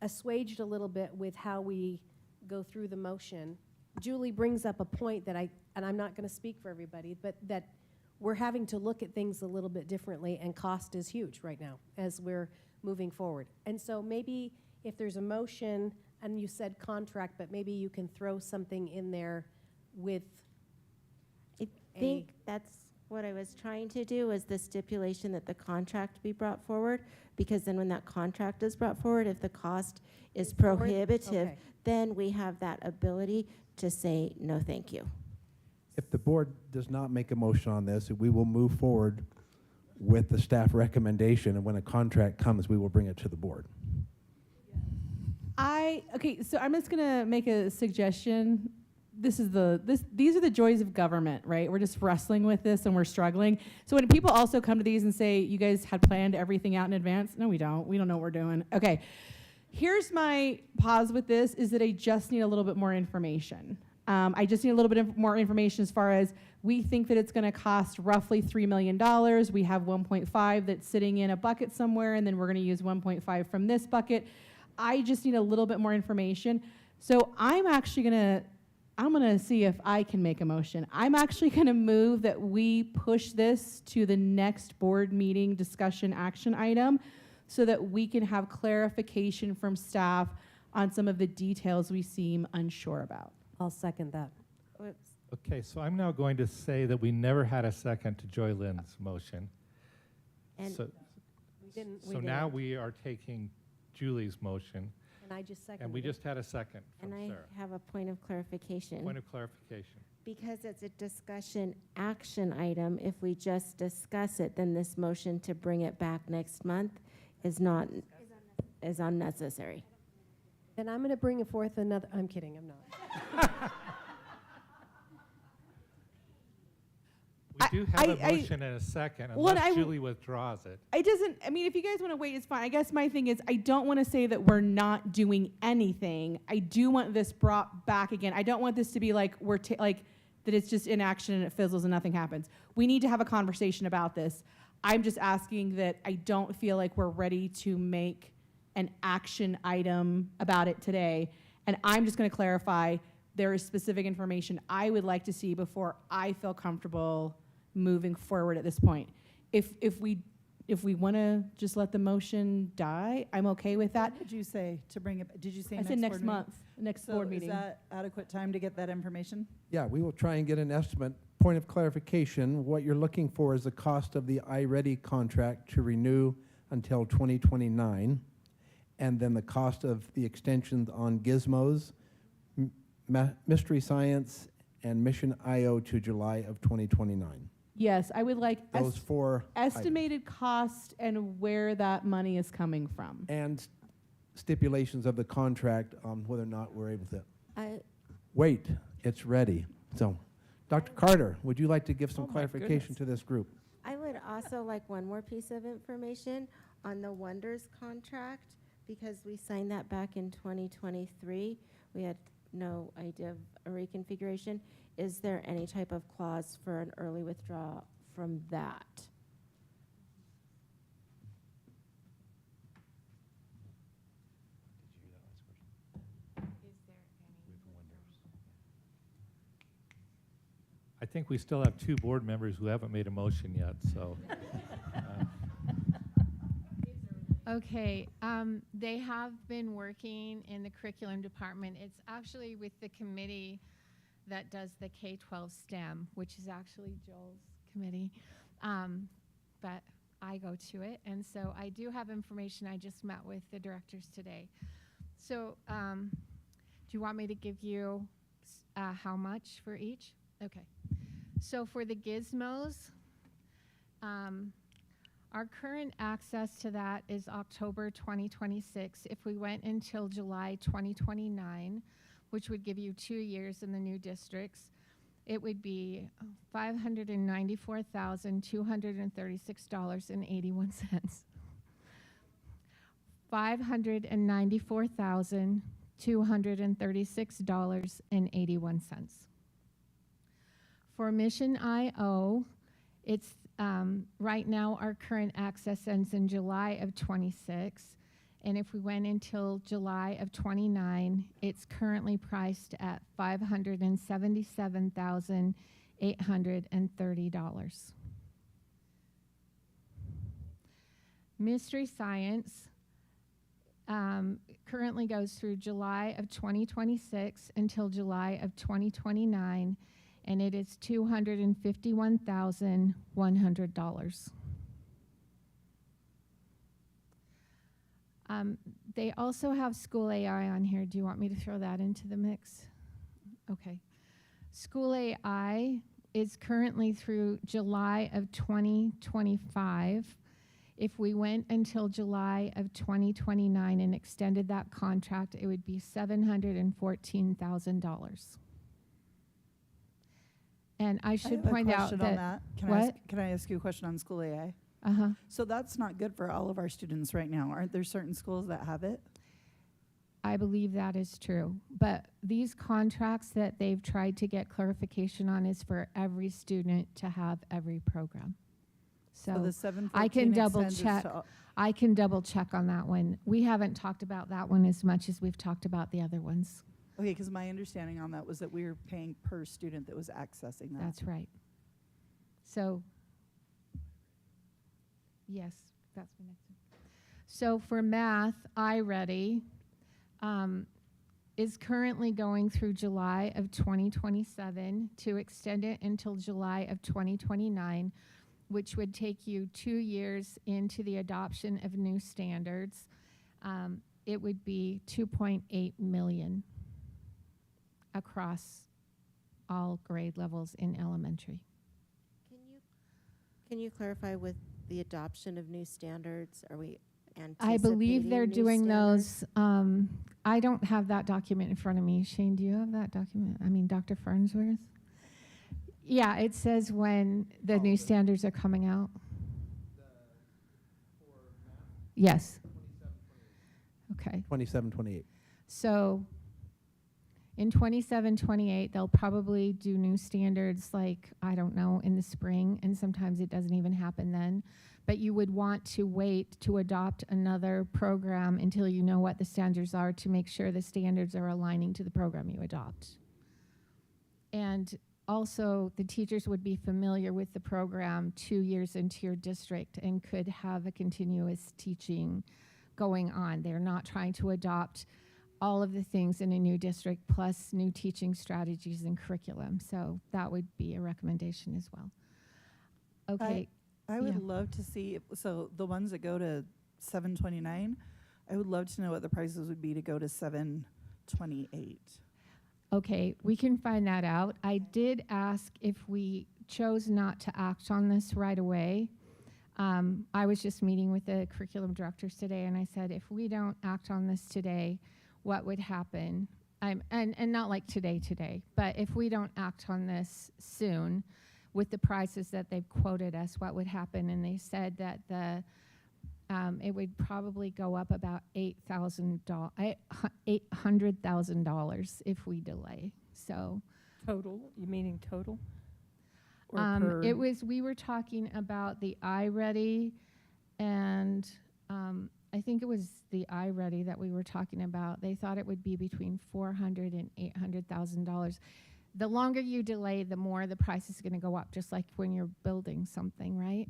assuaged a little bit with how we go through the motion. Julie brings up a point that and I'm not going to speak for everybody, but that we're having to look at things a little bit differently, and cost is huge right now as we're moving forward. And so maybe if there's a motion, and you said contract, but maybe you can throw something in there with I think that's what I was trying to do, is the stipulation that the contract be brought forward, because then when that contract is brought forward, if the cost is prohibitive, Okay. then we have that ability to say, no, thank you. If the board does not make a motion on this, we will move forward with the staff recommendation, and when a contract comes, we will bring it to the board. Okay, so I'm just gonna make a suggestion. These are the joys of government, right? We're just wrestling with this and we're struggling. So when people also come to these and say, you guys had planned everything out in advance, no, we don't. We don't know what we're doing. Okay, here's my pause with this, is that I just need a little bit more information. I just need a little bit more information as far as, we think that it's gonna cost roughly $3 million. We have 1.5 that's sitting in a bucket somewhere, and then we're gonna use 1.5 from this bucket. I just need a little bit more information. So I'm gonna see if I can make a motion. I'm actually gonna move that we push this to the next board meeting discussion action item so that we can have clarification from staff on some of the details we seem unsure about. I'll second that. Whoops. Okay, so I'm now going to say that we never had a second to Joy Lynn's motion. And So, We so now didn't. we are taking Julie's motion, And I just seconded and we it. just had a second And from I Sarah. have a point of clarification. Point of clarification. Because it's a discussion action item, if we just discuss it, then this motion to bring it back next month is unnecessary. Then I'm going to bring forth another, I'm kidding, I'm not. We do have a motion and a second, Well, unless Julie withdraws it. It doesn't, I mean, if you guys want to wait, it's fine. I guess my thing is, I don't want to say that we're not doing anything. I do want this brought back again. I don't want this to be like, that it's just inaction and it fizzles and nothing happens. We need to have a conversation about this. I'm just asking that I don't feel like we're ready to make an action item about it today. And I'm just going to clarify, there is specific information I would like to see before I feel comfortable moving forward at this point. If we want to just let the motion die, I'm okay with that. What did you say to bring it? Did you say I said next month, next board meeting. Is that adequate time to get that information? Yeah, we will try and get an estimate. Point of clarification, what you're looking for is the cost of the iReady contract to renew until 2029, and then the cost of the extensions on Gizmos, Mystery Science, and Mission IO to July of 2029. Yes, I would like Those four estimated cost and where that money is coming from. and stipulations of the contract on whether or not we're able to. Wait, It's ready. So, Dr. Carter, would you like to give some Oh my clarification goodness. to this group? I would also like one more piece of information on the Wonders contract, because we signed that back in 2023. We had no idea of a reconfiguration. Is there any type of clause for an early withdrawal from that? I think we still have 2 board members who haven't made a motion yet, so. Okay, they have been working in the curriculum department. It's actually with the committee that does the K-12 STEM, which is actually Joel's committee. But I go to it, and so I do have information. I just met with the directors today. So do you want me to give you how much for each? Okay. So for the gizmos, our current access to that is October 2026. If we went until July 2029, which would give you 2 years in the new districts, it would be $594,236.81. $594,236.81. For Mission IO, it's right now our current access ends in July of 26, and if we went until July of 29, it's currently priced at $577,830. Mystery Science currently goes through July of 2026 until July of 2029, and it is $251,100. They also have School AI on here. Do you want me to throw that into the mix? Okay. School AI is currently through July of 2025. If we went until July of 2029 and extended that contract, it would be $714,000. And I should point out that, Can I ask you a question on School AI? Uh-huh. So that's not good for all of our students right now. Aren't there certain schools that have it? I believe that is true. But these contracts that they've tried to get clarification on is for every student to have every program. So the 714 I can double extends check. to all- I can double check on that one. We haven't talked about that one as much as we've talked about the other ones. Okay, because my understanding on that was that we were paying per student that was accessing that. That's right. So, yes, that's the next one. So for math, iReady is currently going through July of 2027 to extend it until July of 2029, which would take you 2 years into the adoption of new standards. It would be $2.8 million across all grade levels in elementary. Can you clarify with the adoption of new standards? Are we anticipating I believe they're new doing standards? those. I don't have that document in front of me. Shane, do you have that document? I mean, Dr. Farnsworth? Yeah, it says when the new standards are coming out. Yes. Okay. 27, 28. So in 27, 28, they'll probably do new standards like, I don't know, in the spring, and sometimes it doesn't even happen then. But you would want to wait to adopt another program until you know what the standards are to make sure the standards are aligning to the program you adopt. And also, the teachers would be familiar with the program 2 years into your district and could have a continuous teaching going on. They're not trying to adopt all of the things in a new district plus new teaching strategies and curriculum. So that would be a recommendation as well. Okay. I would Yeah. love to see, so the ones that go to 729, I would love to know what the prices would be to go to 728. Okay, we can find that out. I did ask if we chose not to act on this right away. I was just meeting with the curriculum directors today, and I said, if we don't act on this today, what would happen? And not like today, but if we don't act on this soon with the prices that they've quoted us, what would happen? And they said that it would probably go up about $800,000 if we delay. So Total, you meaning total? Or per? we were talking about the iReady, and I think it was the iReady that we were talking about. They thought it would be between $400,000 and $800,000. The longer you delay, the more the price is going to go up, just like when you're building something, right?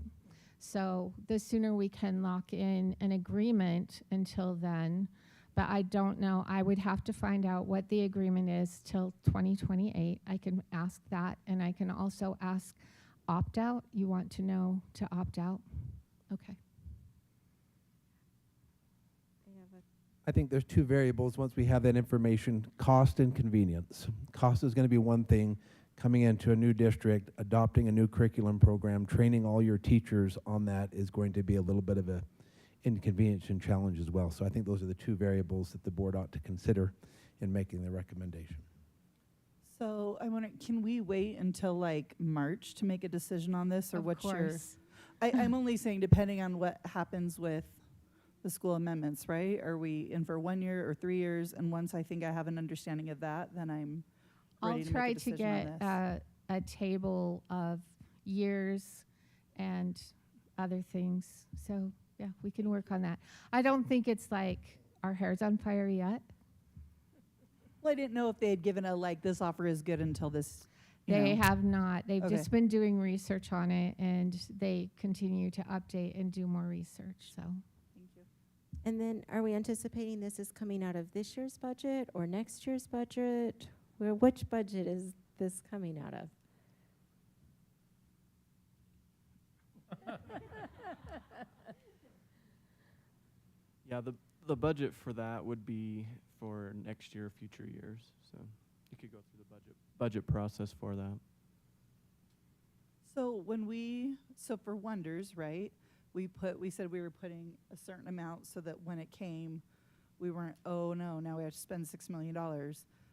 So the sooner we can lock in an agreement until then, but I don't know. I would have to find out what the agreement is till 2028. I can ask that, and I can also ask opt-out. You want to know to opt out? Okay. I think there's two variables once we have that information, cost and convenience. Cost is going to be one thing. Coming into a new district, adopting a new curriculum program, training all your teachers on that is going to be a little bit of a inconvenience and challenge as well. So I think those are the two variables that the board ought to consider in making the recommendation. So I wonder, can we wait until like March to make a decision on this, or Of what's your? course. I'm only saying depending on what happens with the school amendments, right? Are we in for 1 year or 3 years? And once I think I have an understanding of that, then I'm ready I'll to try make a to decision on get this. a table of years and other things. So yeah, we can work on that. I don't think it's like our hair's on fire yet. Well, I didn't know if they had given a like this offer is good until this. They have not. They've Okay. just been doing research on it, and they continue to update and do more research. So Thank you. And then are we anticipating this is coming out of this year's budget or next year's budget? Which budget is this coming out of? Yeah, the budget for that would be for next year, future years. So you could go through the budget process for that. So so for Wonders, right? We said we were putting a certain amount so that when it came, we weren't, oh no, now we have to spend $6 million.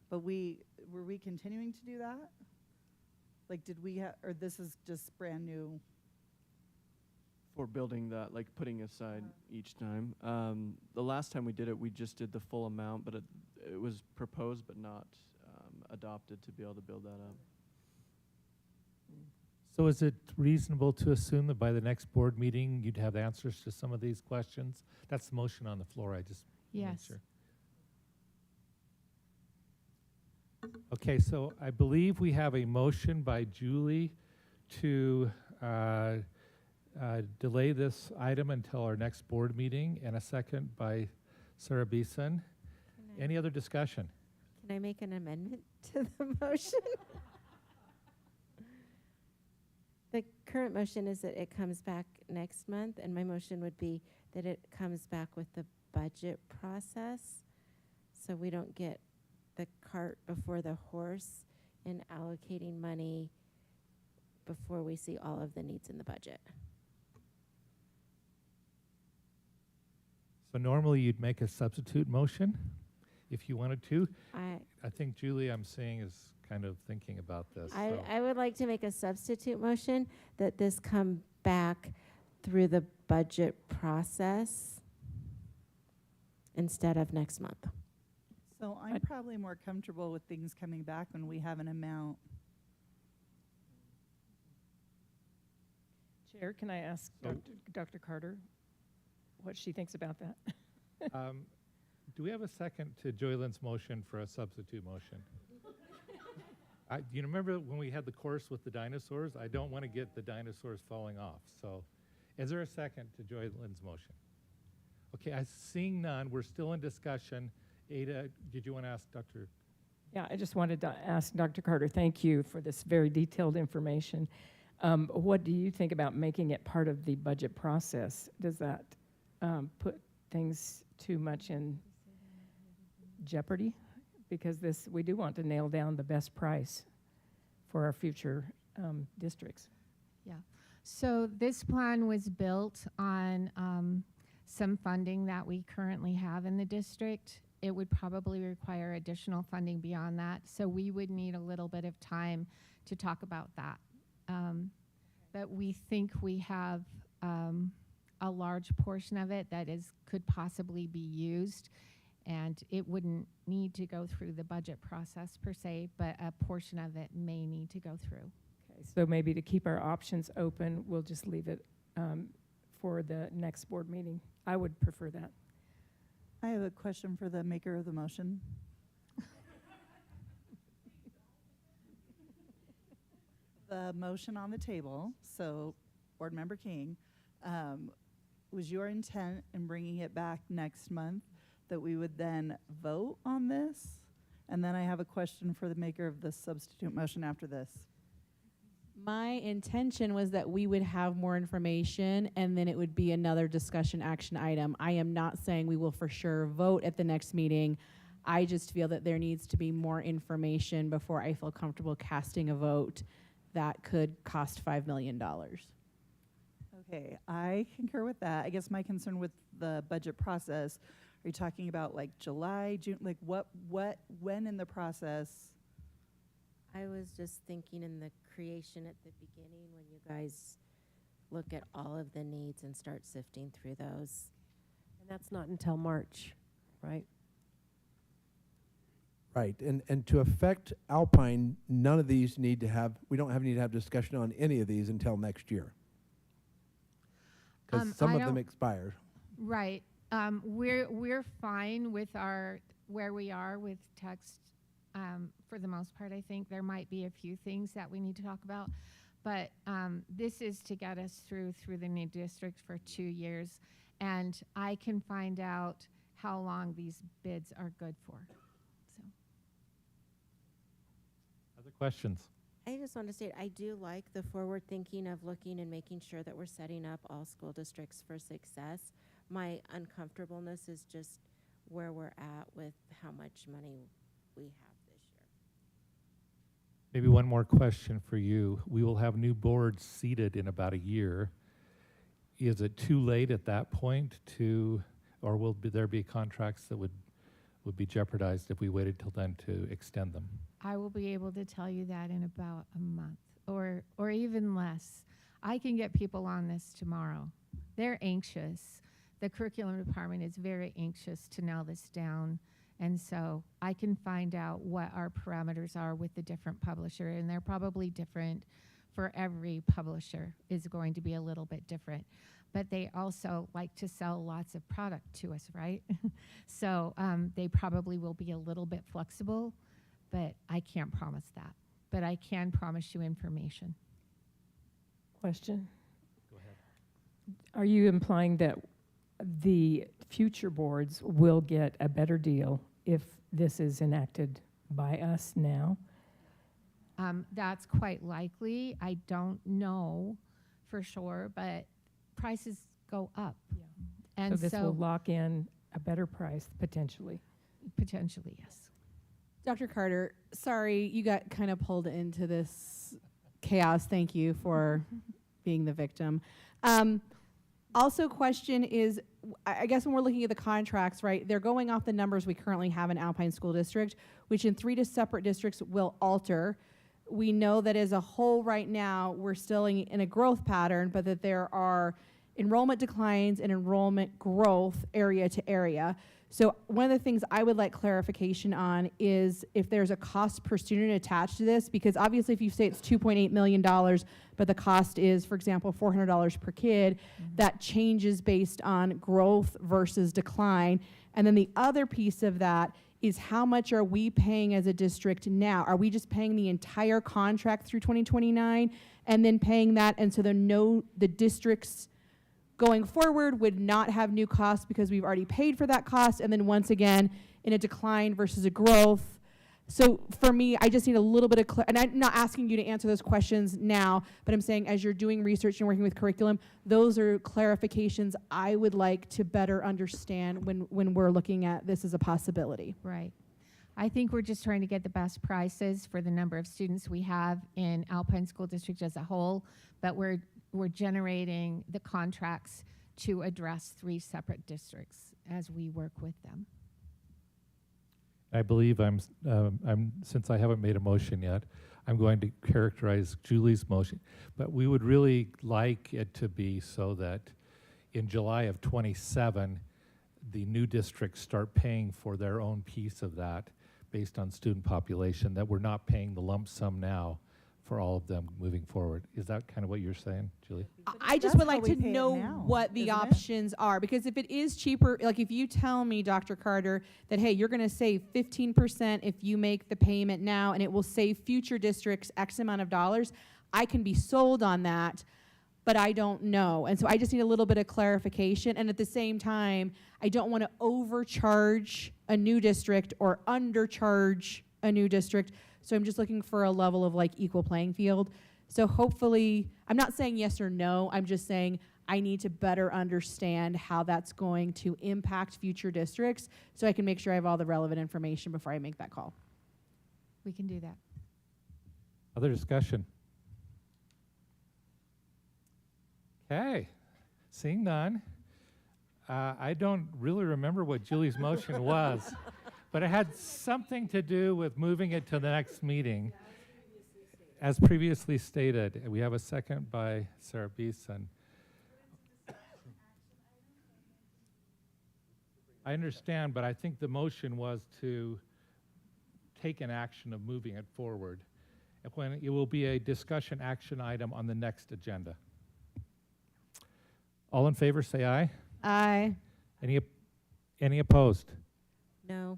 But were we continuing to do that? Like, did we or this is just brand new? For building that, like putting aside each time. The last time we did it, we just did the full amount, but it was proposed but not adopted to be able to build that up. So is it reasonable to assume that by the next board meeting, you'd have answers to some of these questions? That's the motion on the floor. I just wanna make yes. sure. Okay, so I believe we have a motion by Julie to delay this item until our next board meeting, and a second by Sarah Beeson. Any other discussion? Can I make an amendment to the motion? The current motion is that it comes back next month, and my motion would be that it comes back with the budget process, so we don't get the cart before the horse in allocating money before we see all of the needs in the budget. So normally you'd make a substitute motion if you wanted to. I I think Julie, I'm seeing, is kind of thinking about this. I, so. I would like to make a substitute motion that this come back through the budget process instead of next month. So I'm probably more comfortable with things coming back when we have an amount. Chair, can I ask Dr. Carter what she thinks about that? Do we have a second to Joylen's motion for a substitute motion? You remember when we had the course with the dinosaurs? I don't want to get the dinosaurs falling off. So is there a second to Joylen's motion? Okay, seeing none, we're still in discussion. Ada, did you want to ask Dr.? Yeah, I just wanted to ask Dr. Carter, thank you for this very detailed information. What do you think about making it part of the budget process? Does that put things too much in jeopardy? Because we do want to nail down the best price for our future districts. Yeah. So this plan was built on some funding that we currently have in the district. It would probably require additional funding beyond that. So we would need a little bit of time to talk about that. But we think we have a large portion of it that could possibly be used, and it wouldn't need to go through the budget process per se, but a portion of it may need to go through. Okay, so maybe to keep our options open, we'll just leave it for the next board meeting. I would prefer that. I have a question for the maker of the motion. The motion on the table, so Board Member King, was your intent in bringing it back next month that we would then vote on this? And then I have a question for the maker of the substitute motion after this. My intention was that we would have more information and then it would be another discussion action item. I am not saying we will for sure vote at the next meeting. I just feel that there needs to be more information before I feel comfortable casting a vote that could cost $5 million. Okay, I concur with that. I guess my concern with the budget process, are you talking about like July, June, like when in the process? I was just thinking in the creation at the beginning when you guys look at all of the needs and start sifting through those. And that's not until March, right? Right, and to affect Alpine, none of these need to have, we don't need to have discussion on any of these until next year. Because some of them expire. Right. We're fine with where we are with text. For the most part, I think there might be a few things that we need to talk about, but this is to get us through the new district for 2 years, and I can find out how long these bids are good for. So, Other questions? I just want to state, I do like the forward thinking of looking and making sure that we're setting up all school districts for success. My uncomfortableness is just where we're at with how much money we have this year. Maybe one more question for you. We will have new boards seated in about a year. Is it too late at that point or will there be contracts that would be jeopardized if we waited till then to extend them? I will be able to tell you that in about a month or even less. I can get people on this tomorrow. They're anxious. The curriculum department is very anxious to nail this down. And so I can find out what our parameters are with the different publisher, and they're probably different for every publisher, is going to be a little bit different. But they also like to sell lots of product to us, right? So they probably will be a little bit flexible, but I can't promise that. But I can promise you information. Question? Go ahead. Are you implying that the future boards will get a better deal if this is enacted by us now? That's quite likely. I don't know for sure, but prices go up. Yeah. And so this will lock in a better price, potentially. Potentially, yes. Dr. Carter, sorry, you got kind of pulled into this chaos. Thank you for being the victim. Also, question is, I guess when we're looking at the contracts, right, they're going off the numbers we currently have in Alpine School District, which in 3 separate districts will alter. We know that as a whole right now, we're still in a growth pattern, but that there are enrollment declines and enrollment growth area to area. So one of the things I would like clarification on is if there's a cost per student attached to this, because obviously if you say it's $2.8 million, but the cost is, for example, $400 per kid, that changes based on growth versus decline. And then the other piece of that is how much are we paying as a district now? Are we just paying the entire contract through 2029 and then paying that, and so the districts going forward would not have new costs because we've already paid for that cost, and then once again in a decline versus a growth? So for me, I just need a little bit of and I'm not asking you to answer those questions now, but I'm saying as you're doing research and working with curriculum, those are clarifications I would like to better understand when we're looking at this as a possibility. Right. I think we're just trying to get the best prices for the number of students we have in Alpine School District as a whole, but we're generating the contracts to address 3 separate districts as we work with them. I believe since I haven't made a motion yet, I'm going to characterize Julie's motion. But we would really like it to be so that in July of 27, the new districts start paying for their own piece of that based on student population, that we're not paying the lump sum now for all of them moving forward. Is that kind of what you're saying, Julie? I just would like to know what the options are, because if it is cheaper, like if you tell me, Dr. Carter, that, hey, you're going to save 15% if you make the payment now and it will save future districts X amount of dollars, I can be sold on that, but I don't know. And so I just need a little bit of clarification. And at the same time, I don't want to overcharge a new district or undercharge a new district. So I'm just looking for a level of like equal playing field. So hopefully, I'm not saying yes or no, I'm just saying I need to better understand how that's going to impact future districts so I can make sure I have all the relevant information before I make that call. We can do that. Other discussion? Okay, seeing none. I don't really remember what Julie's motion was, but it had something to do with moving it to the next meeting. As previously stated, we have a second by Sarah Beeson. I understand, but I think the motion was to take an action of moving it forward. When it will be a discussion action item on the next agenda. All in favor, say aye. Aye. Any opposed? No.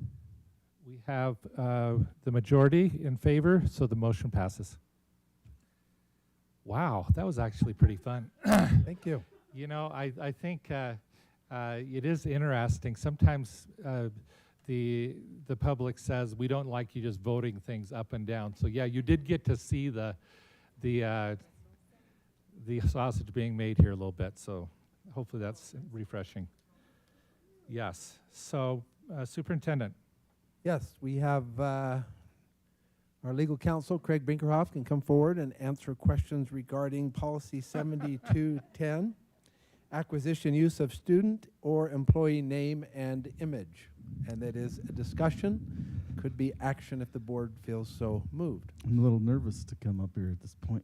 We have the majority in favor, so the motion passes. Wow, that was actually pretty fun. Thank you. You know, I think it is interesting. Sometimes the public says we don't like you just voting things up and down. So yeah, you did get to see the sausage being made here a little bit. So hopefully that's refreshing. Yes. So Superintendent. Yes, we have our legal counsel, Craig Brinkerhoff, can come forward and answer questions regarding policy 7210, acquisition use of student or employee name and image. And that is a discussion, could be action if the board feels so moved. I'm a little nervous to come up here at this point.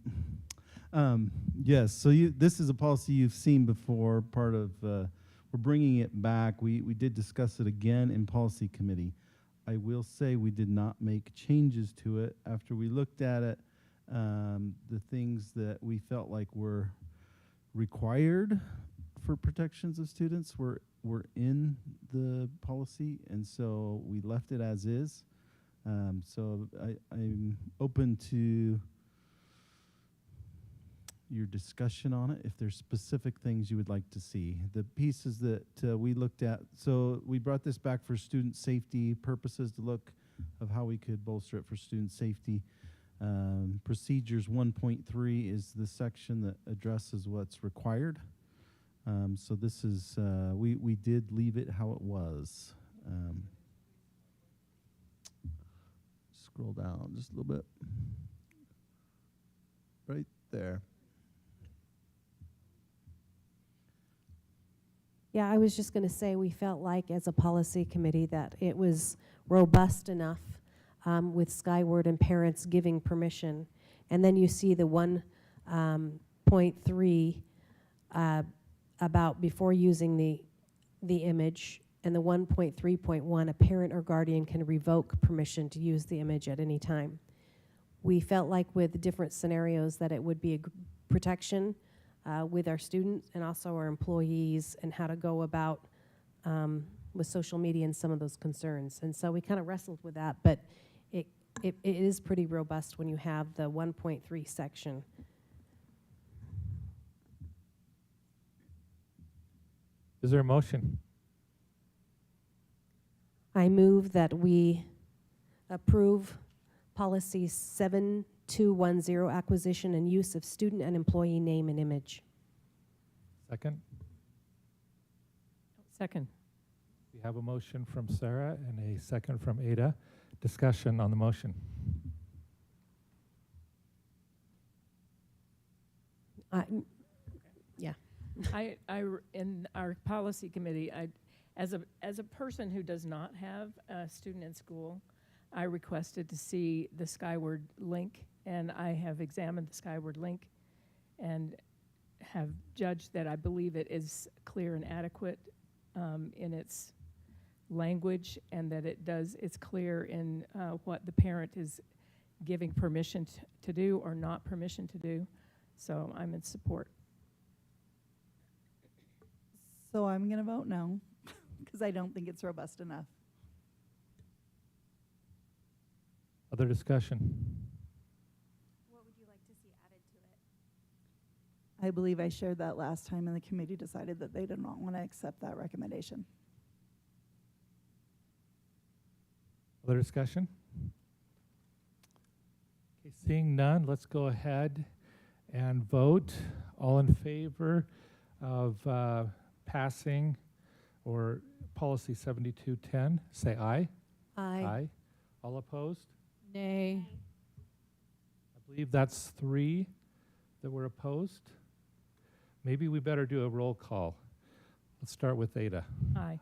Yes, so this is a policy you've seen before, part of, we're bringing it back. We did discuss it again in policy committee. I will say we did not make changes to it. After we looked at it, the things that we felt like were required for protections of students were in the policy, and so we left it as is. So I'm open to your discussion on it if there's specific things you would like to see. The pieces that we looked at, so we brought this back for student safety purposes to look of how we could bolster it for student safety. Procedures 1.3 is the section that addresses what's required. So this is, we did leave it how it was. Scroll down just a little bit. Right there. Yeah, I was just going to say we felt like as a policy committee that it was robust enough with Skyward and parents giving permission. And then you see the 1.3 about before using the image, and the 1.3.1, a parent or guardian can revoke permission to use the image at any time. We felt like with different scenarios that it would be a protection with our students and also our employees, and how to go about with social media and some of those concerns. And so we kind of wrestled with that, but it is pretty robust when you have the 1.3 section. Is there a motion? I move that we approve policy 7210, acquisition and use of student and employee name and image. Second? Second. We have a motion from Sarah and a second from Ada. Discussion on the motion. Yeah. In our policy committee, as a person who does not have a student in school, I requested to see the Skyward link, and I have examined the Skyward link and have judged that I believe it is clear and adequate in its language, and that it's clear in what the parent is giving permission to do or not permission to do. So I'm in support. So I'm going to vote no, because I don't think it's robust enough. Other discussion? What would you like to see added to it? I believe I shared that last time, and the committee decided that they did not want to accept that recommendation. Other discussion? Okay, seeing none, let's go ahead and vote. All in favor of passing or policy 7210, say aye. Aye. All opposed? Nay. I believe that's 3 that were opposed. Maybe we better do a roll call. Let's start with Ada. Aye.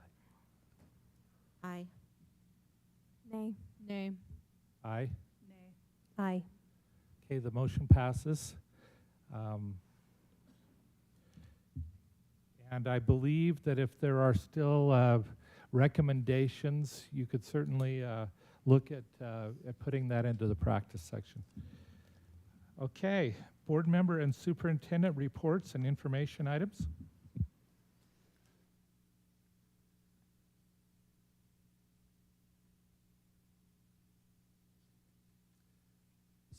Aye. Nay. Nay. Aye. Aye. Okay, the motion passes. And I believe that if there are still recommendations, you could certainly look at putting that into the practice section. Okay, board member and superintendent reports and information items.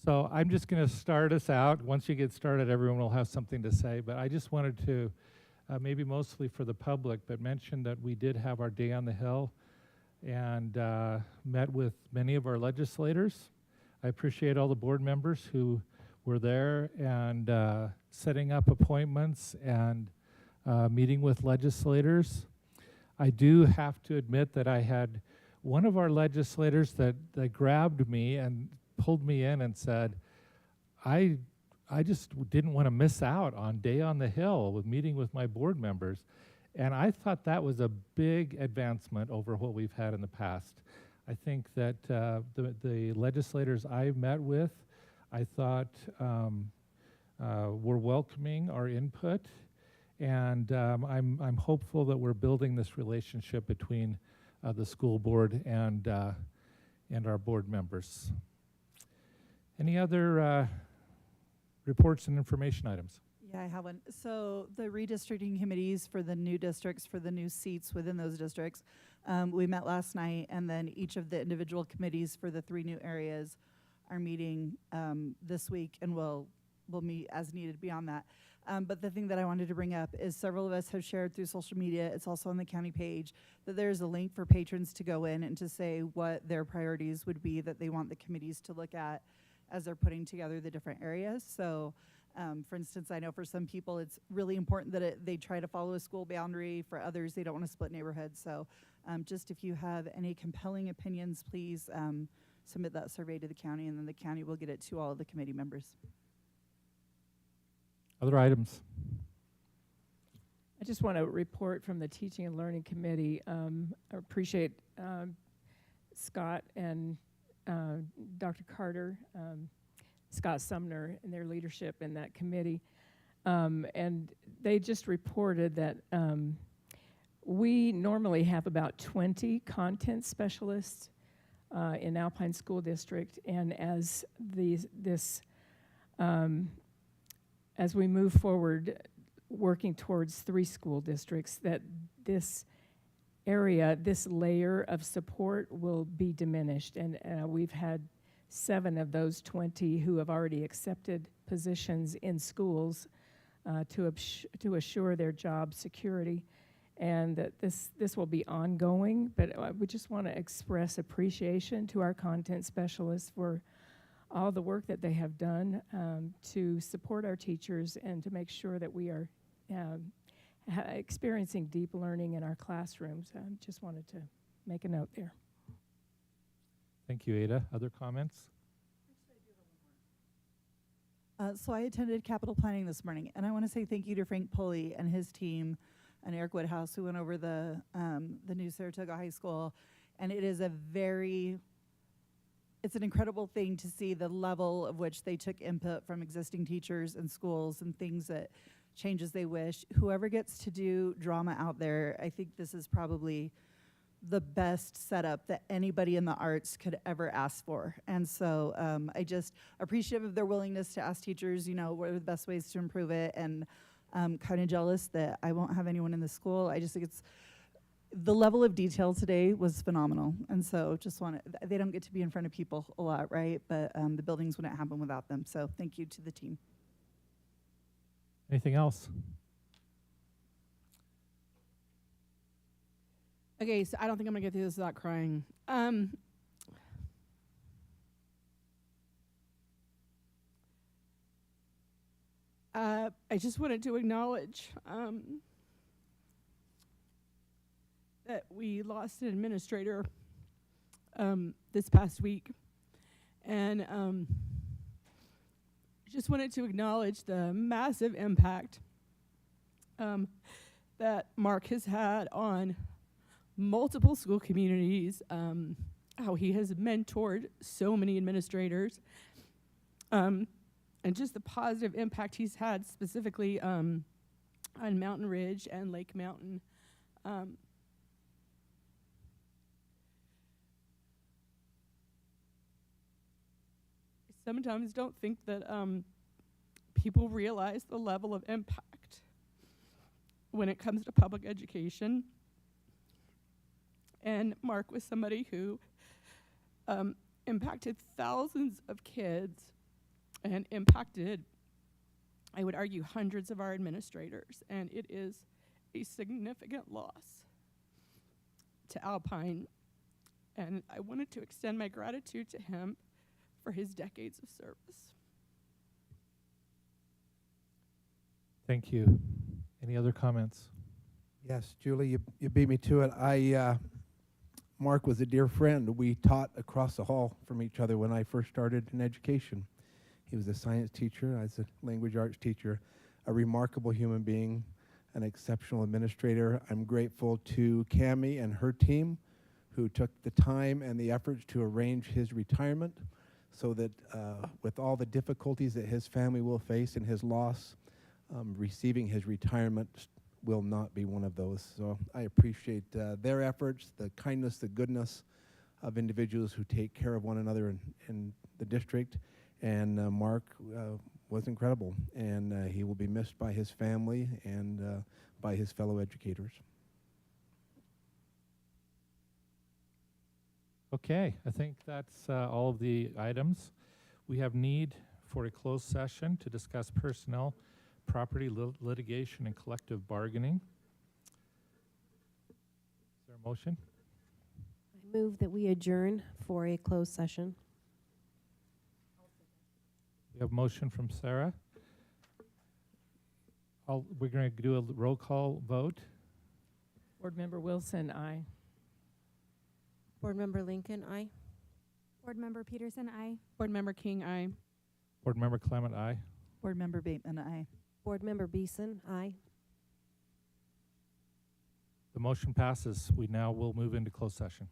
So I'm just going to start us out. Once you get started, everyone will have something to say, but I just wanted to, maybe mostly for the public, but mention that we did have our Day on the Hill and met with many of our legislators. I appreciate all the board members who were there and setting up appointments and meeting with legislators. I do have to admit that I had one of our legislators that grabbed me and pulled me in and said, I just didn't want to miss out on Day on the Hill with meeting with my board members. And I thought that was a big advancement over what we've had in the past. I think that the legislators I met with, I thought were welcoming our input. And I'm hopeful that we're building this relationship between the school board and our board members. Any other reports and information items? Yeah, I have one. So the redistricting committees for the new districts, for the new seats within those districts, we met last night, and then each of the individual committees for the 3 new areas are meeting this week, and we'll meet as needed beyond that. But the thing that I wanted to bring up is several of us have shared through social media, it's also on the county page, that there's a link for patrons to go in and to say what their priorities would be that they want the committees to look at as they're putting together the different areas. So for instance, I know for some people it's really important that they try to follow a school boundary. For others, they don't want to split neighborhoods. So just if you have any compelling opinions, please submit that survey to the county, and then the county will get it to all of the committee members. Other items? I just want to report from the Teaching and Learning Committee. I appreciate Scott and Dr. Carter, Scott Sumner, and their leadership in that committee. And they just reported that we normally have about 20 content specialists in Alpine School District, and as as we move forward, working towards 3 school districts, that this area, this layer of support will be diminished. And we've had 7 of those 20 who have already accepted positions in schools to assure their job security. And that this will be ongoing, but we just want to express appreciation to our content specialists for all the work that they have done to support our teachers and to make sure that we are experiencing deep learning in our classrooms. I just wanted to make a note there. Thank you, Ada. Other comments? So I attended capital planning this morning, and I want to say thank you to Frank Pulley and his team and Eric Woodhouse, who went over the new Saratoga High School. And it is it's an incredible thing to see the level of which they took input from existing teachers and schools and things that changes they wish. Whoever gets to do drama out there, I think this is probably the best setup that anybody in the arts could ever ask for. And so I just appreciative of their willingness to ask teachers, what are the best ways to improve it. And kind of jealous that I won't have anyone in the school. I just think the level of detail today was phenomenal. And so they don't get to be in front of people a lot, right? But the buildings wouldn't happen without them. So thank you to the team. Anything else? Okay, so I don't think I'm gonna get through this without crying. I just wanted to acknowledge that we lost an administrator this past week, and just wanted to acknowledge the massive impact that Mark has had on multiple school communities, how he has mentored so many administrators, and just the positive impact he's had specifically on Mountain Ridge and Lake Mountain. I sometimes don't think that people realize the level of impact when it comes to public education. And Mark was somebody who impacted thousands of kids and impacted, I would argue, hundreds of our administrators. And it is a significant loss to Alpine. And I wanted to extend my gratitude to him for his decades of service. Thank you. Any other comments? Yes, Julie, you beat me to it. Mark was a dear friend. We taught across the hall from each other when I first started in education. He was a science teacher, I was a language arts teacher, a remarkable human being, an exceptional administrator. I'm grateful to Cammie and her team who took the time and the efforts to arrange his retirement so that with all the difficulties that his family will face in his loss, receiving his retirement will not be one of those. So I appreciate their efforts, the kindness, the goodness of individuals who take care of one another in the district. And Mark was incredible, and he will be missed by his family and by his fellow educators. Okay, I think that's all of the items. We have need for a closed session to discuss personnel, property litigation, and collective bargaining. Is there a motion? I move that we adjourn for a closed session. We have a motion from Sarah. We're going to do a roll call vote. Board Member Wilson, aye. Board Member Lincoln, aye. Board Member Peterson, aye. Board Member King, aye. Board Member Clement, aye. Board Member Bateman, aye. Board Member Beeson, aye. The motion passes. We now will move into closed session.